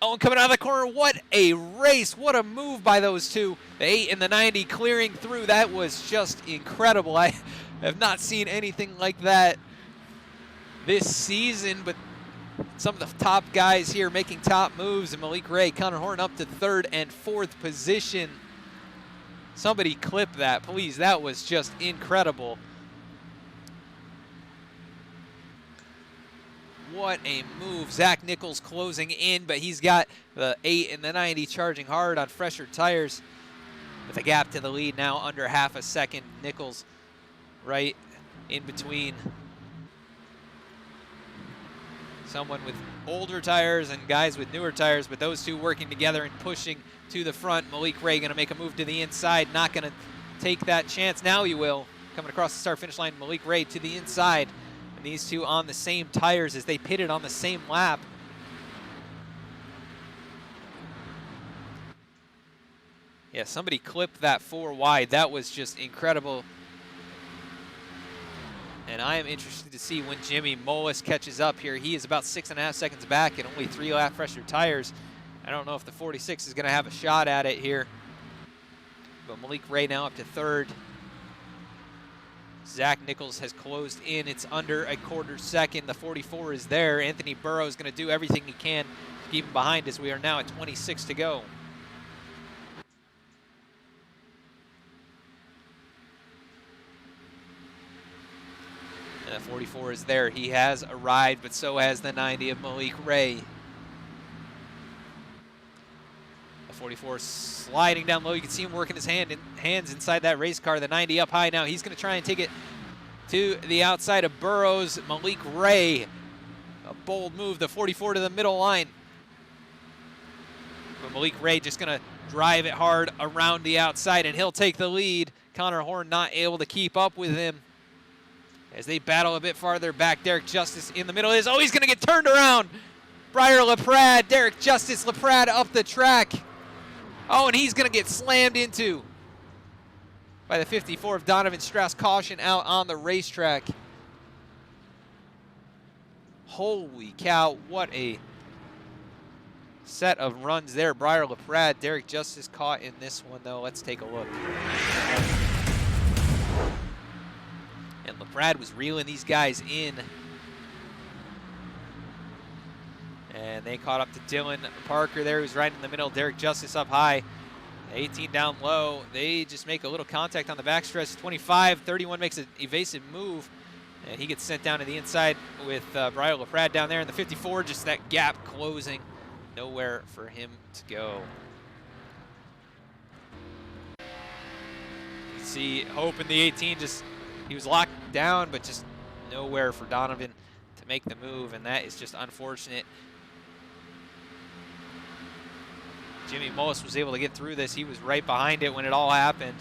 Oh, and coming out of the corner, what a race. What a move by those two. The 8 and the 90 clearing through. That was just incredible. I have not seen anything like that this season, but some of the top guys here making top moves, and Malik Ray, Connor Horn up to 3rd and 4th position. Somebody clip that, please. That was just incredible. What a move. Zach Nichols closing in, but he's got the 8 and the 90 charging hard on fresher tires with a gap to the lead now under half a second. Nichols right in between someone with older tires and guys with newer tires, but those two working together and pushing to the front. Malik Ray going to make a move to the inside, not going to take that chance. Now he will. Coming across the start-finish line, Malik Ray to the inside. And these two on the same tires as they pitted on the same lap. Yeah, somebody clipped that 4 wide. That was just incredible. And I am interested to see when Jimmy Mullis catches up here. He is about 6.5 seconds back and only 3 lap fresher tires. I don't know if the 46 is going to have a shot at it here. But Malik Ray now up to 3rd. Zach Nichols has closed in. It's under a quarter second. The 44 is there. Anthony Burrow is going to do everything he can to keep him behind as we are now at 26 to go. And the 44 is there. He has arrived, but so has the 90 of Malik Ray. The 44 sliding down low. You can see him working his hands inside that race car. The 90 up high now. He's going to try and take it to the outside of Burrows. Malik Ray, a bold move. The 44 to the middle line. But Malik Ray just going to drive it hard around the outside, and he'll take the lead. Connor Horn not able to keep up with him as they battle a bit farther back. Derek Justice in the middle is, oh, he's going to get turned around. Briar LaPrade, Derek Justice LaPrade up the track. Oh, and he's going to get slammed into by the 54 of Donovan Strauss. Caution out on the racetrack. Holy cow, what a set of runs there. Briar LaPrade, Derek Justice caught in this one, though. Let's take a look. And LaPrade was reeling these guys in. And they caught up to Dylan Parker there, who's right in the middle. Derek Justice up high. 18 down low. They just make a little contact on the backstretch. 25, 31 makes an evasive move. And he gets sent down to the inside with Briar LaPrade down there. And the 54, just that gap closing. Nowhere for him to go. You see Hope in the 18, just he was locked down, but just nowhere for Donovan to make the move, and that is just unfortunate. Jimmy Mullis was able to get through this. He was right behind it when it all happened.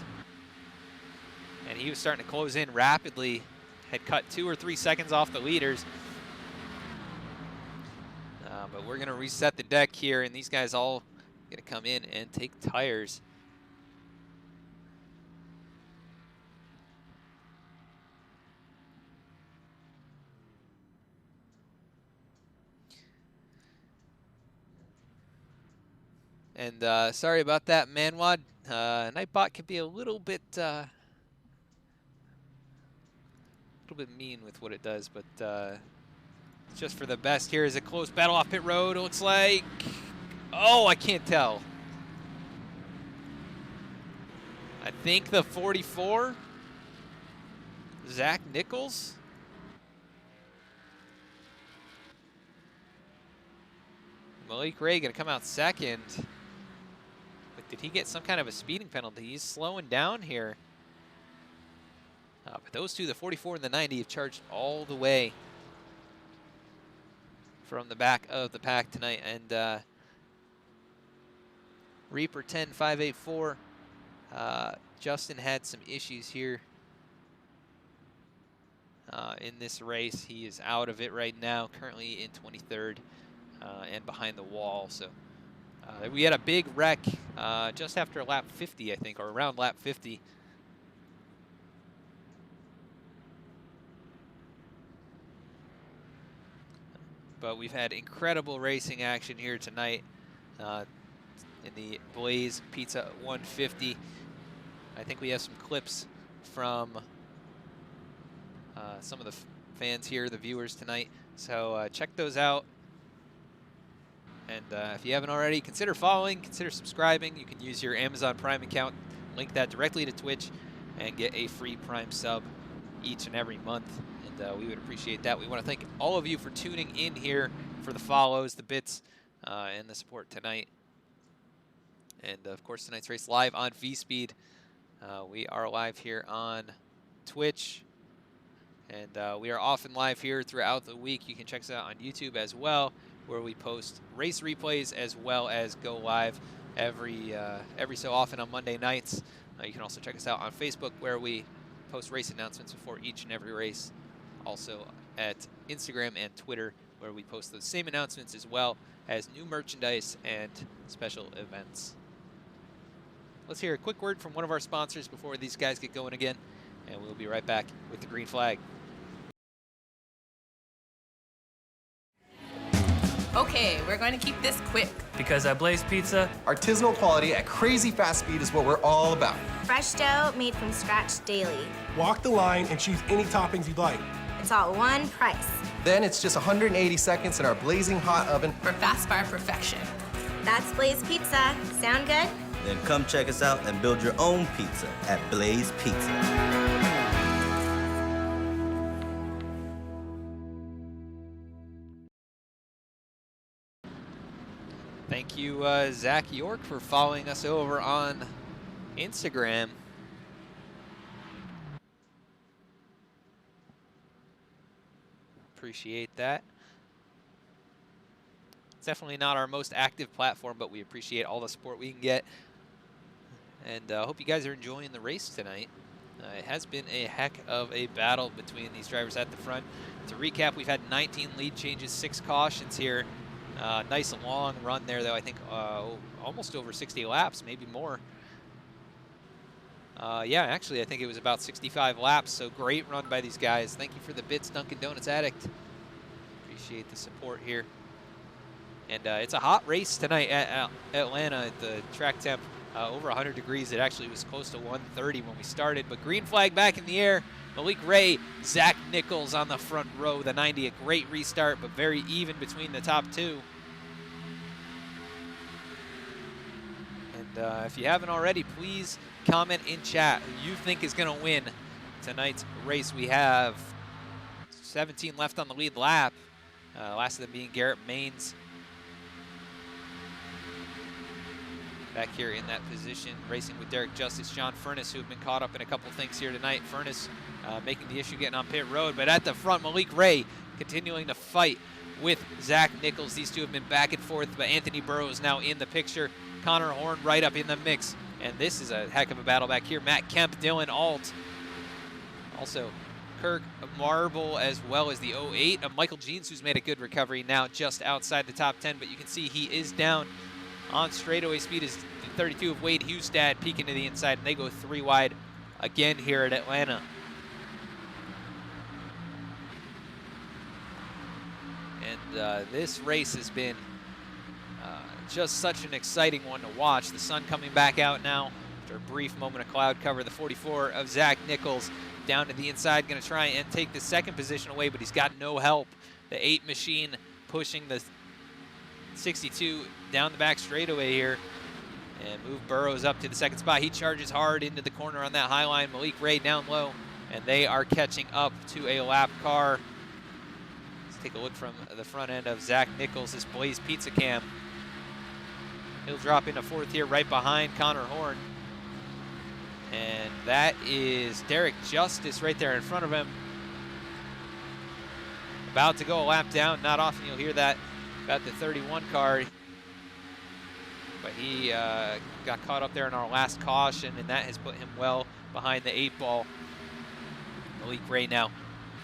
And he was starting to close in rapidly. Had cut 2 or 3 seconds off the leaders. But we're going to reset the deck here, and these guys all going to come in and take tires. And sorry about that, Manwad. Nightbot can be a little bit mean with what it does, but it's just for the best. Here is a close battle off pit road. It looks like, oh, I can't tell. I think the 44, Zach Nichols. Malik Ray gonna come out second. But did he get some kind of a speeding penalty? He's slowing down here. But those two, the 44 and the 90, have charged all the way from the back of the pack tonight. And Reaper 10584, Justin had some issues here in this race. He is out of it right now, currently in 23rd and behind the wall. So we had a big wreck just after lap 50, I think, or around lap 50. But we've had incredible racing action here tonight. in the Blaze Pizza 150. I think we have some clips from some of the fans here, the viewers tonight. So check those out. And if you haven't already, consider following, consider subscribing. You can use your Amazon Prime account, link that directly to Twitch, and get a free Prime sub each and every month. And we would appreciate that. We want to thank all of you for tuning in here, for the follows, the bits, and the support tonight. And of course, tonight's race live on VSpeed. We are live here on Twitch, and we are often live here throughout the week. You can check us out on YouTube as well, where we post race replays as well as go live every so often on Monday nights. You can also check us out on Facebook, where we post race announcements before each and every race. Also at Instagram and Twitter, where we post those same announcements as well as new merchandise and special events. Let's hear a quick word from one of our sponsors before these guys get going again, and we'll be right back with the green flag. Okay, we're going to keep this quick. Because at Blaze Pizza, Artisanal quality at crazy fast speed is what we're all about. Fresh dough made from scratch daily. Walk the line and choose any toppings you'd like. It's all one price. Then it's just 180 seconds in our blazing hot oven. For fast fire perfection. That's Blaze Pizza. Sound good? Then come check us out and build your own pizza at Blaze Pizza. Thank you, Zach York, for following us over on Instagram. Appreciate that. It's definitely not our most active platform, but we appreciate all the support we can get. And I hope you guys are enjoying the race tonight. It has been a heck of a battle between these drivers at the front. To recap, we've had 19 lead changes, 6 cautions here. Nice long run there, though. I think almost over 60 laps, maybe more. Yeah, actually, I think it was about 65 laps, so great run by these guys. Thank you for the bits, Dunkin' Donuts Addict. Appreciate the support here. And it's a hot race tonight at Atlanta at the track temp. Over 100 degrees. It actually was close to 130 when we started, but green flag back in the air. Malik Ray, Zach Nichols on the front row. The 90, a great restart, but very even between the top two. And if you haven't already, please comment in chat who you think is going to win tonight's race. We have 17 left on the lead lap. Last of them being Garrett Maines. Back here in that position, racing with Derek Justice, John Furness, who have been caught up in a couple things here tonight. Furness making the issue getting on pit road, but at the front, Malik Ray continuing to fight with Zach Nichols. These two have been back and forth, but Anthony Burrows now in the picture. Connor Horn right up in the mix, and this is a heck of a battle back here. Matt Kemp, Dylan Alt, also Kirk Marble, as well as the 08 of Michael Jeans, who's made a good recovery now just outside the top 10, but you can see he is down on straightaway speed. Is the 32 of Wade Hustad peeking to the inside, and they go 3 wide again here at Atlanta. And this race has been just such an exciting one to watch. The sun coming back out now after a brief moment of cloud cover. The 44 of Zach Nichols down to the inside, going to try and take the second position away, but he's got no help. The 8 machine pushing the 62 down the back straightaway here and move Burrows up to the second spot. He charges hard into the corner on that high line. Malik Ray down low, and they are catching up to a lap car. Let's take a look from the front end of Zach Nichols, this Blaze Pizza cam. He'll drop into 4th here right behind Connor Horn. And that is Derek Justice right there in front of him. About to go a lap down. Not often you'll hear that about the 31 car. But he got caught up there in our last caution, and that has put him well behind the 8 ball. Malik Ray now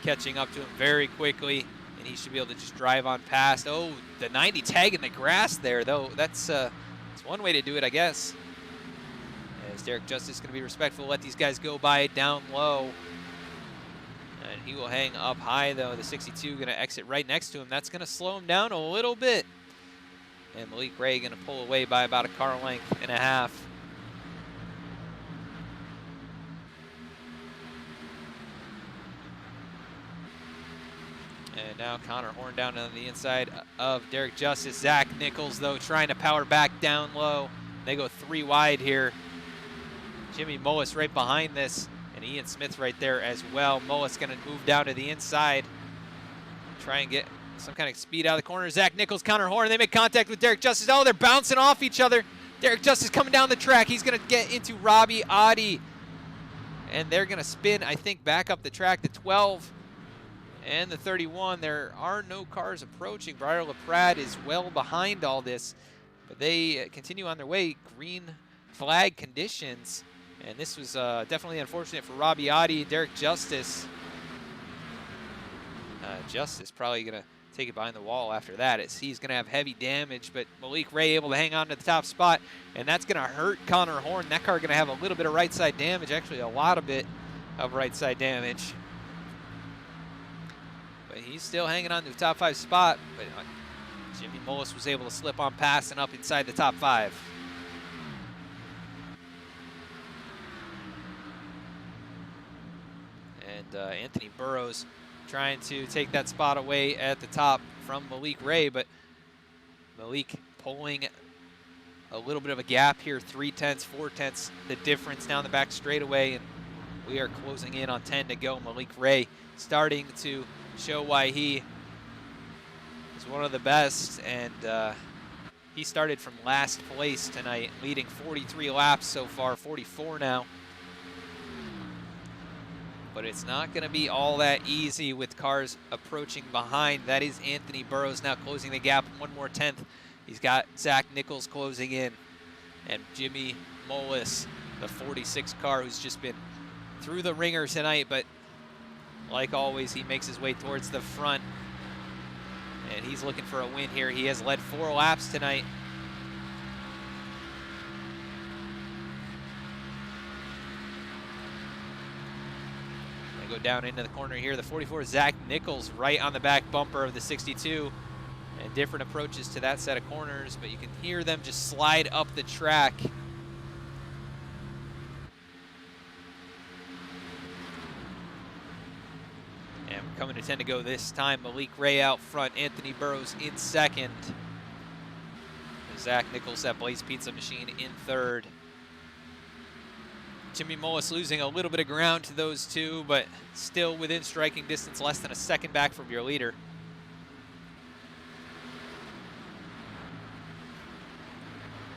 catching up to him very quickly, and he should be able to just drive on past. Oh, the 90 tag in the grass there, though. That's one way to do it, I guess. As Derek Justice going to be respectful, let these guys go by down low. And he will hang up high, though. The 62 going to exit right next to him. That's going to slow him down a little bit. And Malik Ray going to pull away by about a car length and a half. And now Connor Horn down on the inside of Derek Justice. Zach Nichols, though, trying to power back down low. They go 3 wide here. Jimmy Mullis right behind this, and Ian Smith right there as well. Mullis going to move down to the inside, try and get some kind of speed out of the corner. Zach Nichols, Connor Horn, they make contact with Derek Justice. Oh, they're bouncing off each other. Derek Justice coming down the track. He's going to get into Robbie Adi, and they're going to spin, I think, back up the track. The 12 and the 31. There are no cars approaching. Briar LaPrade is well behind all this, but they continue on their way. Green flag conditions, and this was definitely unfortunate for Robbie Adi. Derek Justice. Justice probably going to take it behind the wall after that, as he's going to have heavy damage, but Malik Ray able to hang on to the top spot, and that's going to hurt Connor Horn. That car going to have a little bit of right side damage, actually a lot of bit of right side damage. But he's still hanging on to the top 5 spot, but Jimmy Mullis was able to slip on past and up inside the top 5. And Anthony Burrows trying to take that spot away at the top from Malik Ray, but Malik pulling a little bit of a gap here, 3/10, 4/10, the difference down the back straightaway, and we are closing in on 10 to go. Malik Ray starting to show why he is one of the best, and he started from last place tonight, leading 43 laps so far, 44 now. But it's not going to be all that easy with cars approaching behind. That is Anthony Burrows now closing the gap 1 more tenth. He's got Zach Nichols closing in, and Jimmy Mullis, the 46 car, who's just been through the ringer tonight, but like always, he makes his way towards the front, and he's looking for a win here. He has led 4 laps tonight. Go down into the corner here. The 44, Zach Nichols, right on the back bumper of the 62, and different approaches to that set of corners, but you can hear them just slide up the track. And we're coming to 10 to go this time. Malik Ray out front, Anthony Burrows in second, Zach Nichols at Blaze Pizza Machine in third. Jimmy Mullis losing a little bit of ground to those two, but still within striking distance, less than a second back from your leader.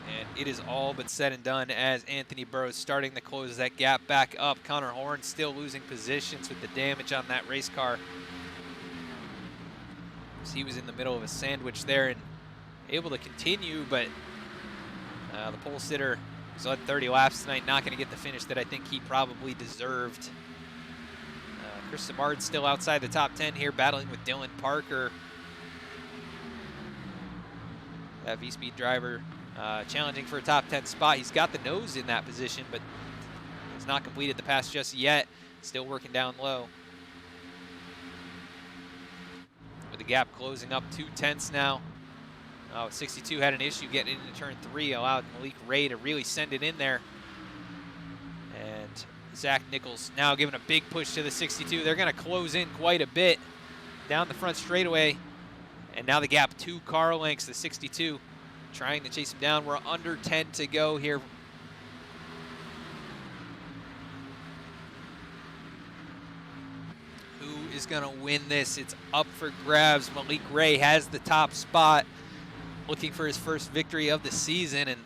And it is all but said and done as Anthony Burrows starting to close that gap back up. Connor Horn still losing positions with the damage on that race car. He was in the middle of a sandwich there and able to continue, but the pole sitter, he's led 30 laps tonight, not going to get the finish that I think he probably deserved. Chris Samard still outside the top 10 here, battling with Dylan Parker. That V-Speed driver challenging for a top 10 spot. He's got the nose in that position, but has not completed the pass just yet. Still working down low. With the gap closing up 2/10 now. 62 had an issue getting into turn 3, allowed Malik Ray to really send it in there. And Zach Nichols now giving a big push to the 62. They're going to close in quite a bit down the front straightaway. And now the gap 2 car lengths, the 62 trying to chase him down. We're under 10 to go here. Who is going to win this? It's up for grabs. Malik Ray has the top spot, looking for his first victory of the season, and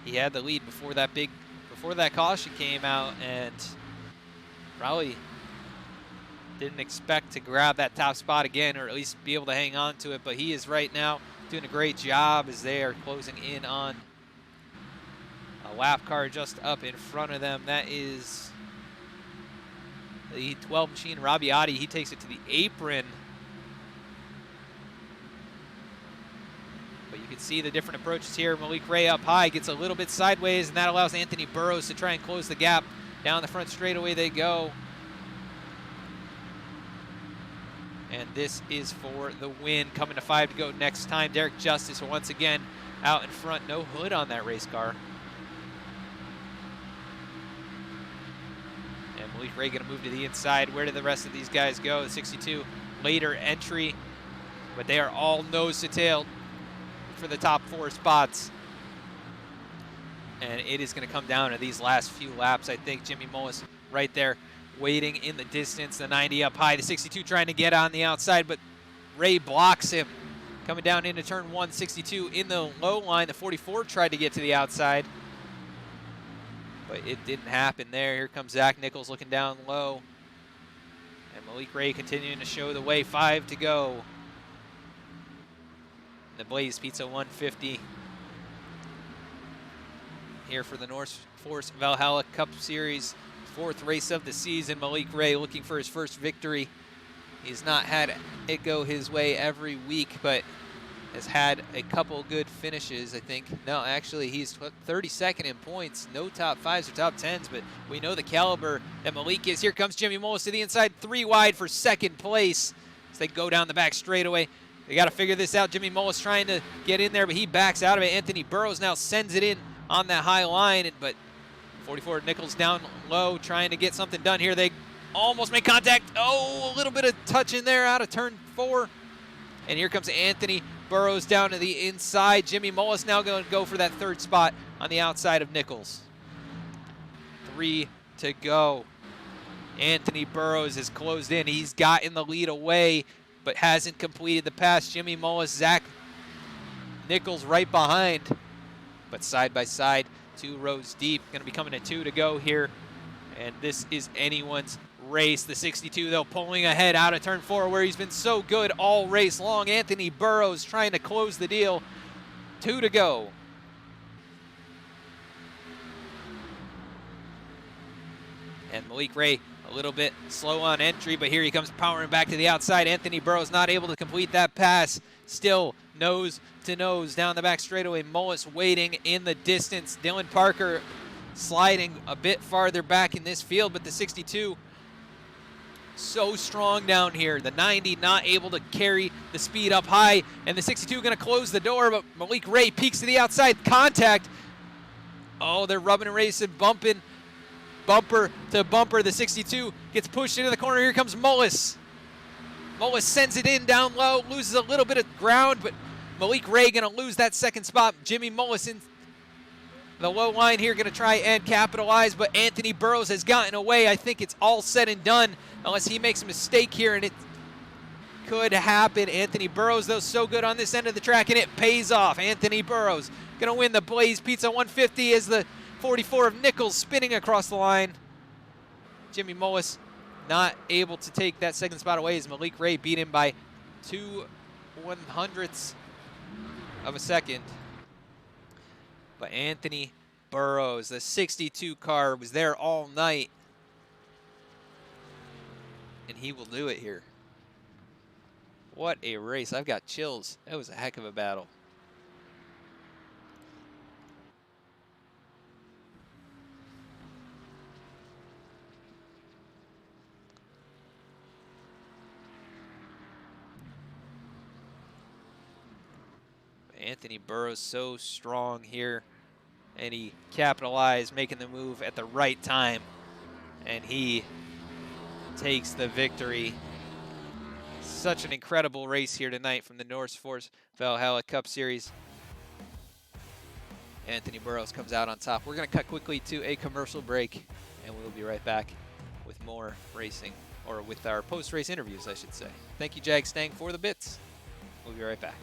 he had the lead before that caution came out, and probably didn't expect to grab that top spot again, or at least be able to hang on to it. But he is right now doing a great job as they are closing in on a lap car just up in front of them. That is the 12 machine, Robbie Adi. He takes it to the apron. But you can see the different approaches here. Malik Ray up high, gets a little bit sideways, and that allows Anthony Burrows to try and close the gap. Down the front straightaway they go. And this is for the win. Coming to 5 to go next time. Derek Justice once again out in front. No hood on that race car. And Malik Ray going to move to the inside. Where did the rest of these guys go? The 62 later entry. But they are all nose to tail for the top 4 spots. And it is going to come down to these last few laps. I think Jimmy Mullis right there waiting in the distance. The 90 up high. The 62 trying to get on the outside, but Ray blocks him. Coming down into turn 1, 62 in the low line. The 44 tried to get to the outside, but it didn't happen there. Here comes Zach Nichols looking down low. And Malik Ray continuing to show the way. 5 to go. The Blaze Pizza 150 here for the NORSEFORCE Valhalla Cup Series. 4th race of the season. Malik Ray looking for his first victory. He's not had it go his way every week, but has had a couple good finishes, I think. No, actually, he's 32nd in points. No top 5s or top 10s, but we know the caliber that Malik is. Here comes Jimmy Mullis to the inside, 3 wide for 2nd place as they go down the back straightaway. They got to figure this out. Jimmy Mullis trying to get in there, but he backs out of it. Anthony Burrows now sends it in on that high line, but 44 Nichols down low trying to get something done here. They almost make contact. Oh, a little bit of touch in there out of turn 4. And here comes Anthony Burrows down to the inside. Jimmy Mullis now going to go for that 3rd spot on the outside of Nichols. 3 to go. Anthony Burrows has closed in. He's gotten the lead away, but hasn't completed the pass. Jimmy Mullis, Zach Nichols right behind, but side by side, 2 rows deep. Going to be coming to 2 to go here, and this is anyone's race. The 62, though, pulling ahead out of turn 4, where he's been so good all race long. Anthony Burrows trying to close the deal. 2 to go. And Malik Ray a little bit slow on entry, but here he comes powering back to the outside. Anthony Burrows not able to complete that pass. Still nose to nose down the back straightaway. Mullis waiting in the distance. Dylan Parker sliding a bit farther back in this field, but the 62 so strong down here. The 90 not able to carry the speed up high, and the 62 going to close the door, but Malik Ray peeks to the outside. Contact. Oh, they're rubbing and racing, bumping. Bumper to bumper. The 62 gets pushed into the corner. Here comes Mullis. Mullis sends it in down low, loses a little bit of ground, but Malik Ray going to lose that 2nd spot. Jimmy Mullis in the low line here, going to try and capitalize, but Anthony Burrows has gotten away. I think it's all said and done unless he makes a mistake here, and it could happen. Anthony Burrows, though, so good on this end of the track, and it pays off. Anthony Burrows going to win the Blaze Pizza 150 as the 44 of Nichols spinning across the line. Jimmy Mullis not able to take that 2nd spot away as Malik Ray beat him by 2/100ths of a second. But Anthony Burrows, the 62 car, was there all night, and he will do it here. What a race. I've got chills. That was a heck of a battle. Anthony Burrows so strong here, and he capitalized, making the move at the right time, and he takes the victory. Such an incredible race here tonight from the NORSEFORCE Valhalla Cup Series. Anthony Burrows comes out on top. We're going to cut quickly to a commercial break, and we'll be right back with more racing, or with our post-race interviews, I should say. Thank you, Jag Stang, for the bits. We'll be right back.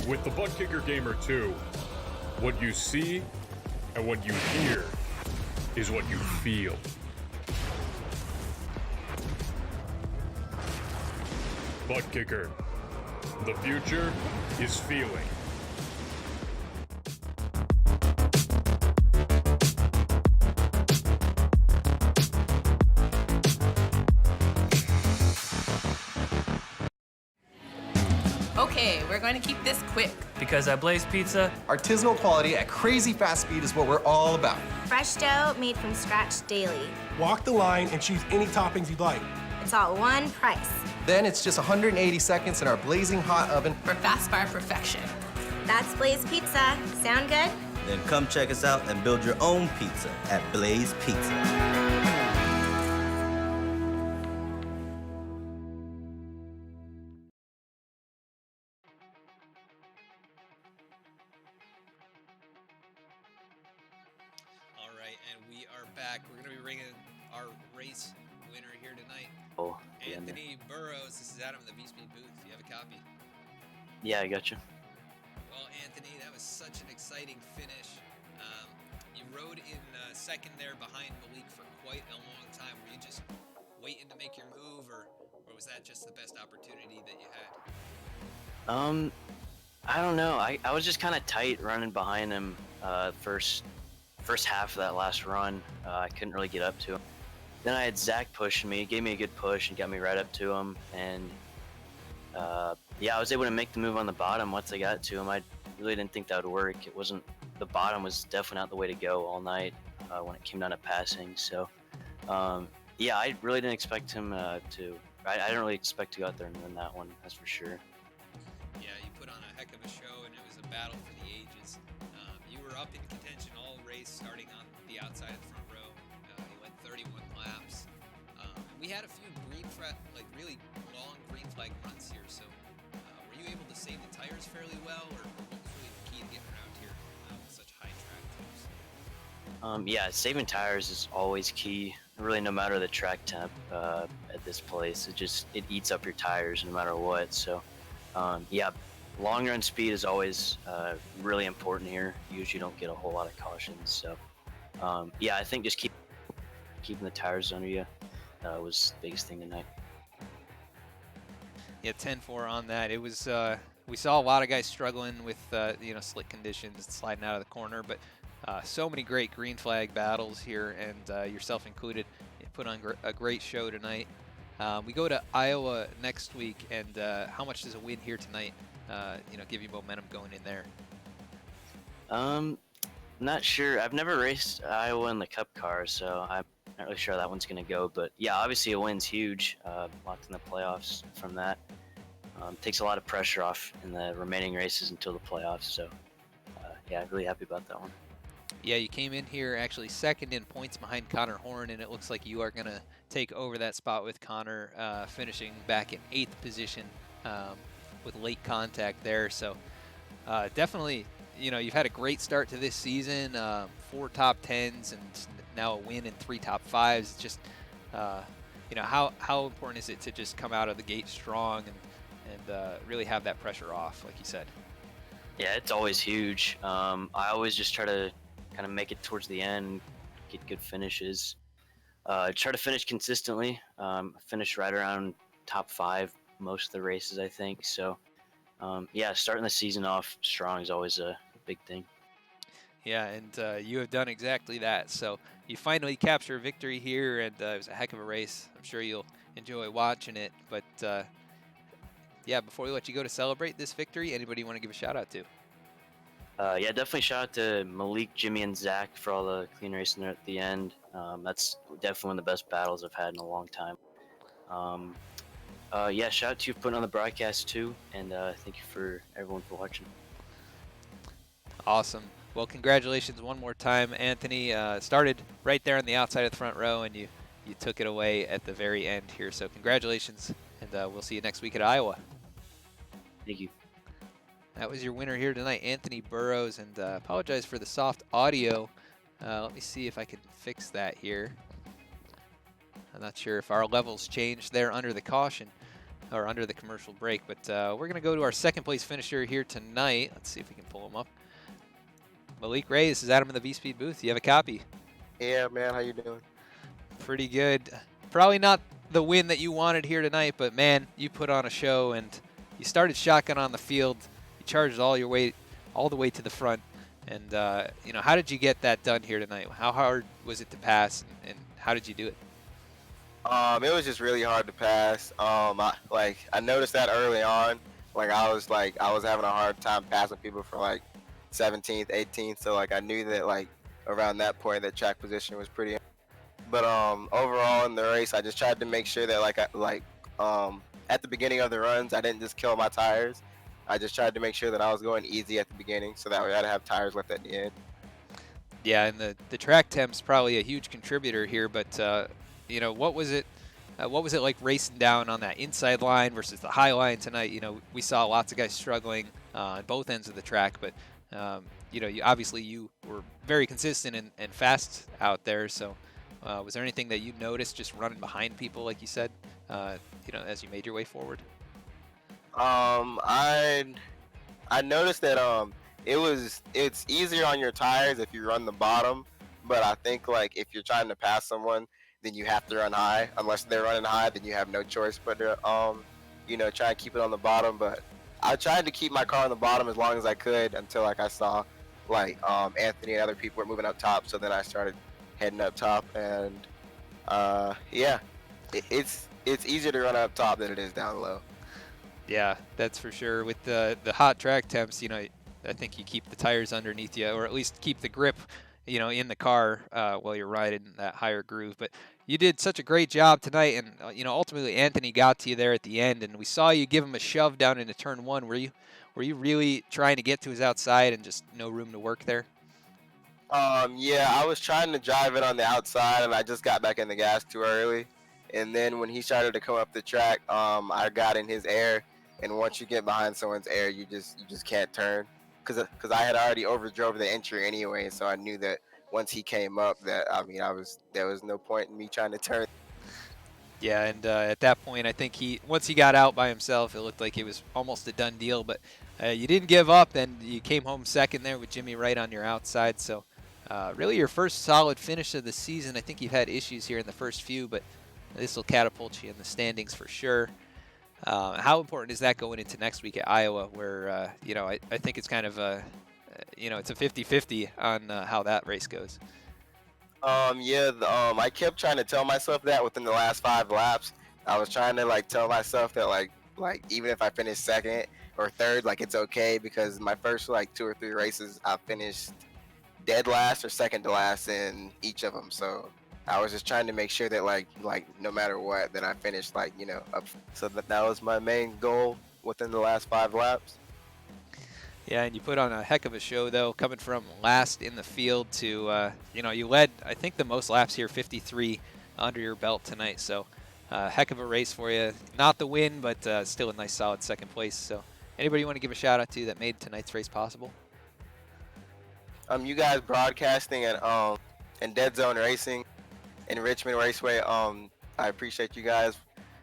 With the Butt Kicker Gamer 2, what you see and what you hear is what you feel. Butt Kicker. The future is feeling. Okay, we're going to keep this quick. Because at Blaze Pizza, Artisanal quality at crazy fast speed is what we're all about. Fresh dough made from scratch daily. Walk the line and choose any toppings you'd like. It's all one price. Then it's just 180 seconds in our blazing hot oven. For fast fire perfection. That's Blaze Pizza. Sound good? Then come check us out and build your own pizza at Blaze Pizza. All right, and we are back. We're going to be ringing our race winner here tonight. Oh, Anthony Burrows. This is Adam in the V-Speed booth. Do you have a copy? yeah, I got you. Well, Anthony, that was such an exciting finish. You rode in second there behind Malik for quite a long time. Were you just waiting to make your move, or was that just the best opportunity that you had? I don't know. I was just kind of tight running behind him first half of that last run. I couldn't really get up to him. Then I had Zach pushing me, gave me a good push and got me right up to him. And yeah, I was able to make the move on the bottom once I got to him. I really didn't think that would work. It wasn't, the bottom was definitely not the way to go all night when it came down to passing. So yeah, I really didn't expect him I didn't really expect to go out there and win that one, that's for sure. Yeah, you put on a heck of a show, and it was a battle for the ages. You were up in contention all race, starting on the outside of the front row. You led 31 laps. We had a few really long green flag runs here. So, were you able to save the tires fairly well, or what was really the key to getting around here with such high track temps? Yeah, saving tires is always key. Really, no matter the track temp at this place, it eats up your tires no matter what. So, yeah, long run speed is always really important here. You usually don't get a whole lot of cautions. So, yeah, I think just keeping the tires under you was the biggest thing tonight. Yeah, 10-4 on that. It was we saw a lot of guys struggling with slick conditions, sliding out of the corner, but so many great green flag battles here, and yourself included. You put on a great show tonight. We go to Iowa next week, and how much does a win here tonight, give you momentum going in there? Not sure. I've never raced Iowa in the Cup car, so I'm not really sure how that one's going to go. But yeah, obviously a win's huge. Locked in the playoffs from that. Takes a lot of pressure off in the remaining races until the playoffs. So yeah, really happy about that one. Yeah, you came in here actually second in points behind Connor Horn, and it looks like you are going to take over that spot with Connor finishing back in 8th position with late contact there. So definitely, you've had a great start to this season, 4 top 10s and now a win and 3 top 5s. It's just, how important is it to just come out of the gate strong and really have that pressure off, like you said? Yeah, it's always huge. I always just try to kind of make it towards the end, get good finishes. Try to finish consistently. Finish right around top 5 most of the races, I think. So, yeah, starting the season off strong is always a big thing. Yeah, and you have done exactly that. So you finally capture a victory here, and it was a heck of a race. I'm sure you'll enjoy watching it. But, yeah, before we let you go to celebrate this victory, anybody you want to give a shout-out to? Yeah, definitely shout out to Malik, Jimmy, and Zach for all the clean racing there at the end. That's definitely one of the best battles I've had in a long time. Yeah, shout out to you for putting on the broadcast too, and thank you for everyone for watching. Awesome. Well, congratulations one more time, Anthony. Started right there on the outside of the front row, and you took it away at the very end here. So congratulations, and we'll see you next week at Iowa. Thank you. That was your winner here tonight, Anthony Burrows, and apologize for the soft audio. Let me see if I can fix that here. I'm not sure if our levels changed there under the caution, or under the commercial break. But we're going to go to our second place finisher here tonight. Let's see if we can pull him up. Malik Ray, this is Adam in the V-Speed booth. You have a copy. Yeah, man, how you doing? Pretty good. Probably not the win that you wanted here tonight, but man, you put on a show and you started shotgun on the field. You charged all the way to the front. And you know, how did you get that done here tonight? How hard was it to pass, and how did you do it? It was just really hard to pass. I noticed that early on. I was having a hard time passing people for like 17th, 18th. So I knew that around that point that track position was pretty. But overall in the race, I just tried to make sure that at the beginning of the runs, I didn't just kill my tires. I just tried to make sure that I was going easy at the beginning, so that way I'd have tires left at the end. Yeah, and the track temp's probably a huge contributor here. But you know, what was it like racing down on that inside line versus the high line tonight? You know, we saw lots of guys struggling on both ends of the track, but you know, obviously you were very consistent and fast out there. So was there anything that you noticed just running behind people, like you said, you know, as you made your way forward? I noticed that it's easier on your tires if you run the bottom, but I think if you're trying to pass someone, then you have to run high. Unless they're running high, then you have no choice but to you know, try and keep it on the bottom. But I tried to keep my car on the bottom as long as I could until I saw Anthony and other people were moving up top. So then I started heading up top, and yeah, it's easier to run up top than it is down low. Yeah, that's for sure. With the hot track temps, you know, I think you keep the tires underneath you, or at least keep the grip, you know, in the car while you're riding that higher groove. But you did such a great job tonight, and you know, ultimately Anthony got to you there at the end, and we saw you give him a shove down into turn one. Were you really trying to get to his outside and just no room to work there? Yeah, I was trying to drive it on the outside, and I just got back in the gas too early. And then when he started to come up the track, I got in his air. And once you get behind someone's air, you just can't turn, because I had already overdrove the entry anyway, so I knew that once he came up, that there was no point in me trying to turn. Yeah, and at that point, I think once he got out by himself, it looked like it was almost a done deal. But you didn't give up, and you came home second there with Jimmy right on your outside. So really your first solid finish of the season. I think you've had issues here in the first few, but this will catapult you in the standings for sure. How important is that going into next week at Iowa, where you know, I think it's kind of you know, it's a 50-50 on how that race goes? Yeah, I kept trying to tell myself that within the last 5 laps. I was trying to tell myself that even if I finish second or third, it's okay, because my first 2 or 3 races I finished dead last or second to last in each of them. So I was just trying to make sure that no matter what, that I finished you know, up. So that was my main goal within the last 5 laps. Yeah, and you put on a heck of a show, though, coming from last in the field to, you know, you led, I think, the most laps here, 53 under your belt tonight. So heck of a race for you. Not the win, but still a nice, solid second place. So anybody you want to give a shout out to that made tonight's race possible? You guys broadcasting and Dead Zone Racing in Richmond Raceway. I appreciate you guys.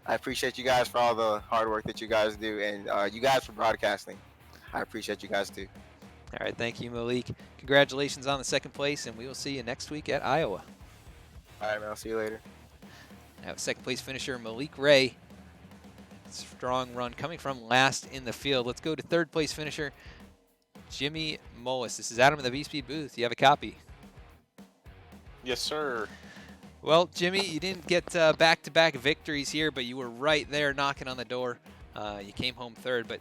I appreciate you guys for all the hard work that you guys do, and you guys for broadcasting. I appreciate you guys too. All right, thank you, Malik. Congratulations on the second place, and we will see you next week at Iowa. All right, man. I'll see you later. Now, second place finisher Malik Ray. Strong run coming from last in the field. Let's go to third place finisher Jimmy Mullis. This is Adam in the V-Speed booth. You have a copy? Yes, sir. Well, Jimmy, you didn't get back-to-back victories here, but you were right there knocking on the door. You came home third, but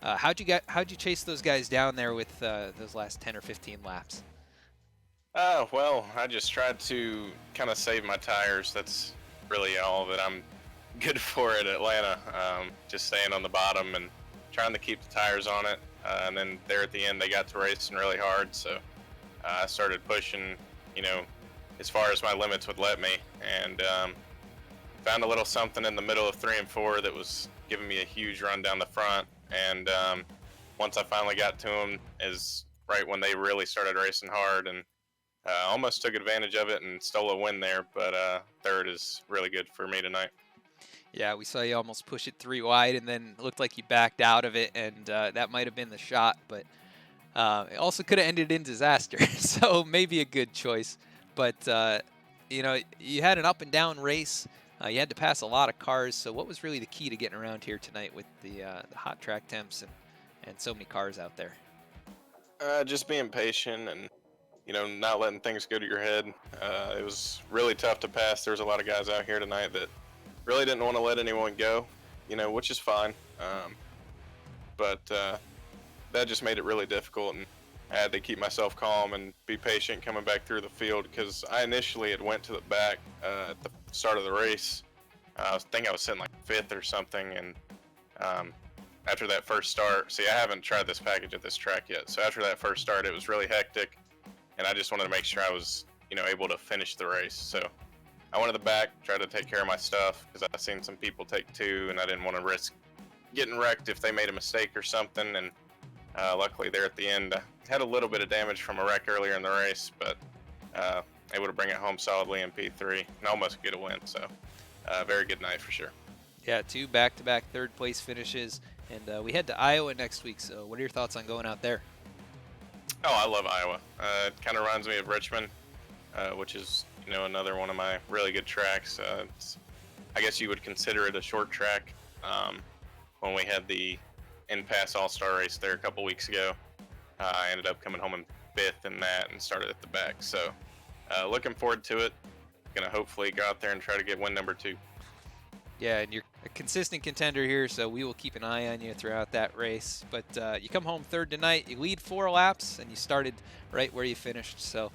how'd you chase those guys down there with those last 10 or 15 laps? Well, I just tried to kind of save my tires. That's really all that I'm good for at Atlanta. Just staying on the bottom and trying to keep the tires on it. And then there at the end, they got to racing really hard, so I started pushing, you know, as far as my limits would let me, and found a little something in the middle of 3 and 4 that was giving me a huge run down the front. And once I finally got to them, is right when they really started racing hard, and almost took advantage of it and stole a win there. But third is really good for me tonight. Yeah, we saw you almost push it 3 wide, and then it looked like you backed out of it, and that might have been the shot, but it also could have ended in disaster. So maybe a good choice. But you know, you had an up and down race. You had to pass a lot of cars. So what was really the key to getting around here tonight with the hot track temps and so many cars out there? Just being patient and not letting things go to your head. It was really tough to pass. There was a lot of guys out here tonight that really didn't want to let anyone go, which is fine. But that just made it really difficult, and I had to keep myself calm and be patient coming back through the field because I initially had went to the back at the start of the race. I think I was sitting like 5th or something, and after that first start, see, I haven't tried this package at this track yet, so after that first start, it was really hectic, and I just wanted to make sure I was, able to finish the race. So I went to the back, tried to take care of my stuff because I've seen some people take 2, and I didn't want to risk getting wrecked if they made a mistake or something. And luckily, there at the end, I had a little bit of damage from a wreck earlier in the race, but able to bring it home solidly in P3 and almost get a win. So very good night for sure. Yeah, 2 back-to-back third-place finishes, and we head to Iowa next week. So what are your thoughts on going out there? Oh, I love Iowa. It kind of reminds me of Richmond, which is another one of my really good tracks. I guess you would consider it a short track. When we had the in-pass all-star race there a couple weeks ago, I ended up coming home in 5th in that and started at the back. So looking forward to it. Gonna hopefully go out there and try to get win number 2. Yeah, and you're a consistent contender here, so we will keep an eye on you throughout that race. But you come home 3rd tonight, you lead 4 laps, and you started right where you finished. So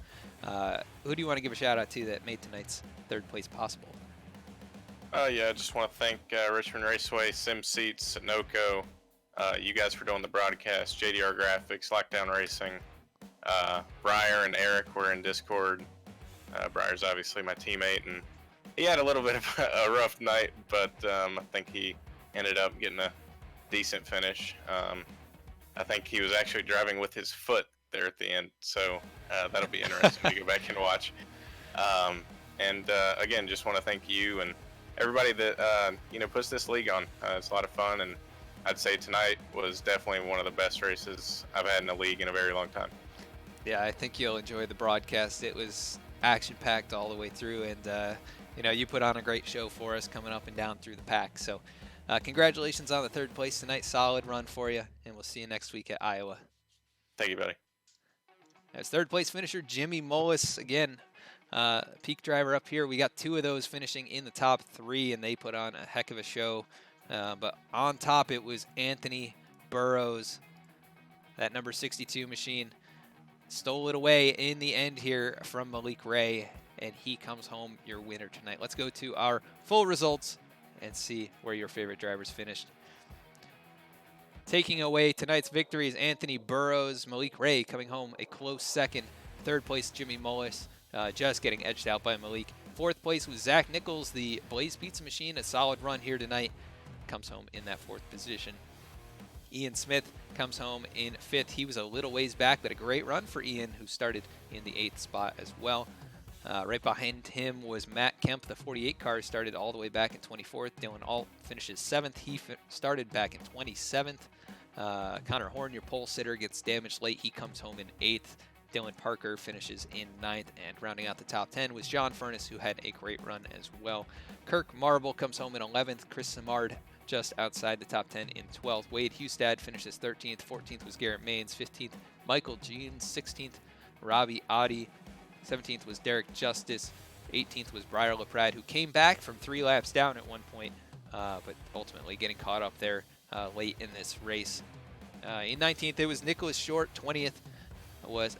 who do you want to give a shout out to that made tonight's 3rd place possible? Yeah, I just want to thank Richmond Raceway, Sim Seats, Sunoco, you guys for doing the broadcast, JDR Graphics, Lockdown Racing. Briar and Eric were in Discord. Briar's obviously my teammate, and he had a little bit of a rough night, but I think he ended up getting a decent finish. I think he was actually driving with his foot there at the end, so that'll be interesting to go back and watch. Again, just want to thank you and everybody that puts this league on. It's a lot of fun, and I'd say tonight was definitely one of the best races I've had in the league in a very long time. Yeah, I think you'll enjoy the broadcast. It was action-packed all the way through, and you put on a great show for us coming up and down through the pack. So congratulations on the 3rd place tonight. Solid run for you, and we'll see you next week at Iowa. Thank you, buddy. As 3rd place finisher, Jimmy Mullis, again, peak driver up here. We got 2 of those finishing in the top 3, and they put on a heck of a show. But on top, it was Anthony Burrows. That number 62 machine stole it away in the end here from Malik Ray, and he comes home your winner tonight. Let's go to our full results and see where your favorite drivers finished. Taking away tonight's victory is Anthony Burrows. Malik Ray coming home a close 2nd. 3rd place, Jimmy Mullis, just getting edged out by Malik. 4th place was Zach Nichols, the Blaze Pizza Machine. A solid run here tonight. Comes home in that 4th position. Ian Smith comes home in 5th. He was a little ways back, but a great run for Ian, who started in the 8th spot as well. Right behind him was Matt Kemp. The 48 car started all the way back in 24th. Dylan Alt finishes 7th. He started back in 27th. Connor Horn, your pole sitter, gets damaged late. He comes home in 8th. Dylan Parker finishes in 9th. And rounding out the top 10 was John Furness, who had a great run as well. Kirk Marble comes home in 11th. Chris Samard just outside the top 10 in 12th. Wade Hustad finishes 13th. 14th was Garrett Maines. 15th, Michael Jeans. 16th, Robbie Audi. 17th was Derek Justice. 18th was Briar LaPrade, who came back from 3 laps down at one point, but ultimately getting caught up there late in this race. In 19th, it was Nicholas Short. 20th was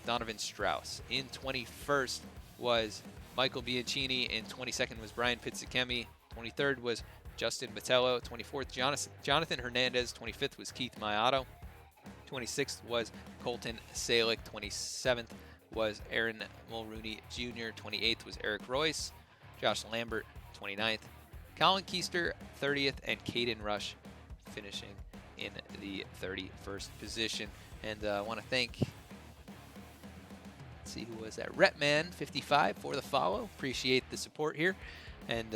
Donovan Strauss. In 21st was Michael Bianchini. In 22nd was Brian Pizzakemi. 23rd was Justin Botello. 24th, Jonathan Hernandez. 25th was Keith Mayato. 26th was Colton Salick. 27th was Aaron Mulrooney Jr. 28th was Eric Royce. Josh Lambert, 29th. Colin Keister, 30th. And Caden Rush finishing in the 31st position. And I want to thank, let's see, who was that? Retman55 for the follow. Appreciate the support here. And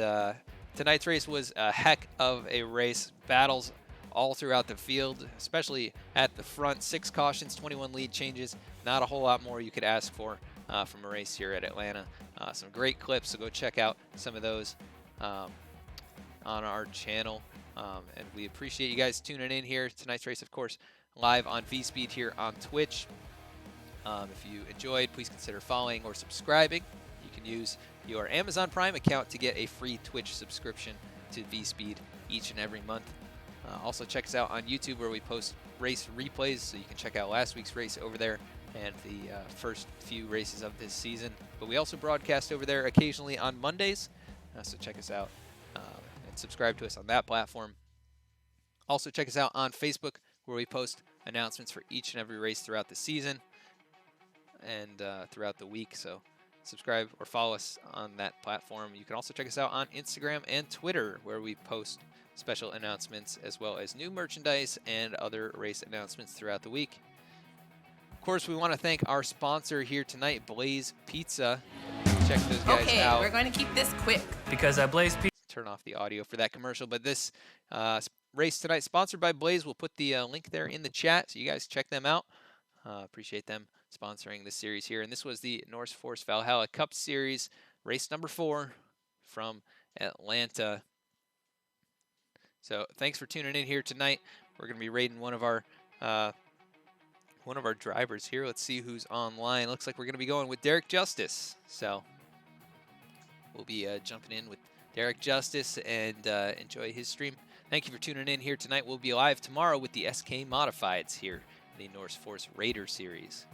tonight's race was a heck of a race. Battles all throughout the field, especially at the front. 6 cautions, 21 lead changes. Not a whole lot more you could ask for from a race here at Atlanta. Some great clips, so go check out some of those on our channel. And we appreciate you guys tuning in here. Tonight's race, of course, live on VSpeed here on Twitch. If you enjoyed, please consider following or subscribing. You can use your Amazon Prime account to get a free Twitch subscription to VSpeed each and every month. Also check us out on YouTube, where we post race replays, so you can check out last week's race over there and the first few races of this season. But we also broadcast over there occasionally on Mondays, so check us out and subscribe to us on that platform. Also check us out on Facebook, where we post announcements for each and every race throughout the season and throughout the week. So subscribe or follow us on that platform. You can also check us out on Instagram and Twitter, where we post special announcements as well as new merchandise and other race announcements throughout the week. Of course, we want to thank our sponsor here tonight, Blaze Pizza. Check those guys out. Okay, we're going to keep this quick. Because at Blaze Pizza... Turn off the audio for that commercial, but this race tonight sponsored by Blaze. We'll put the link there in the chat, so you guys check them out. Appreciate them sponsoring this series here. And this was the NORSEFORCE Valhalla Cup Series, race number 4 from Atlanta. So thanks for tuning in here tonight. We're going to be rating one of our drivers here. Let's see who's online. Looks like we're going to be going with Derek Justice. So we'll be jumping in with Derek Justice and enjoy his stream. Thank you for tuning in here tonight. We'll be live tomorrow with the SK Modifieds here in the NORSEFORCE Raider Series.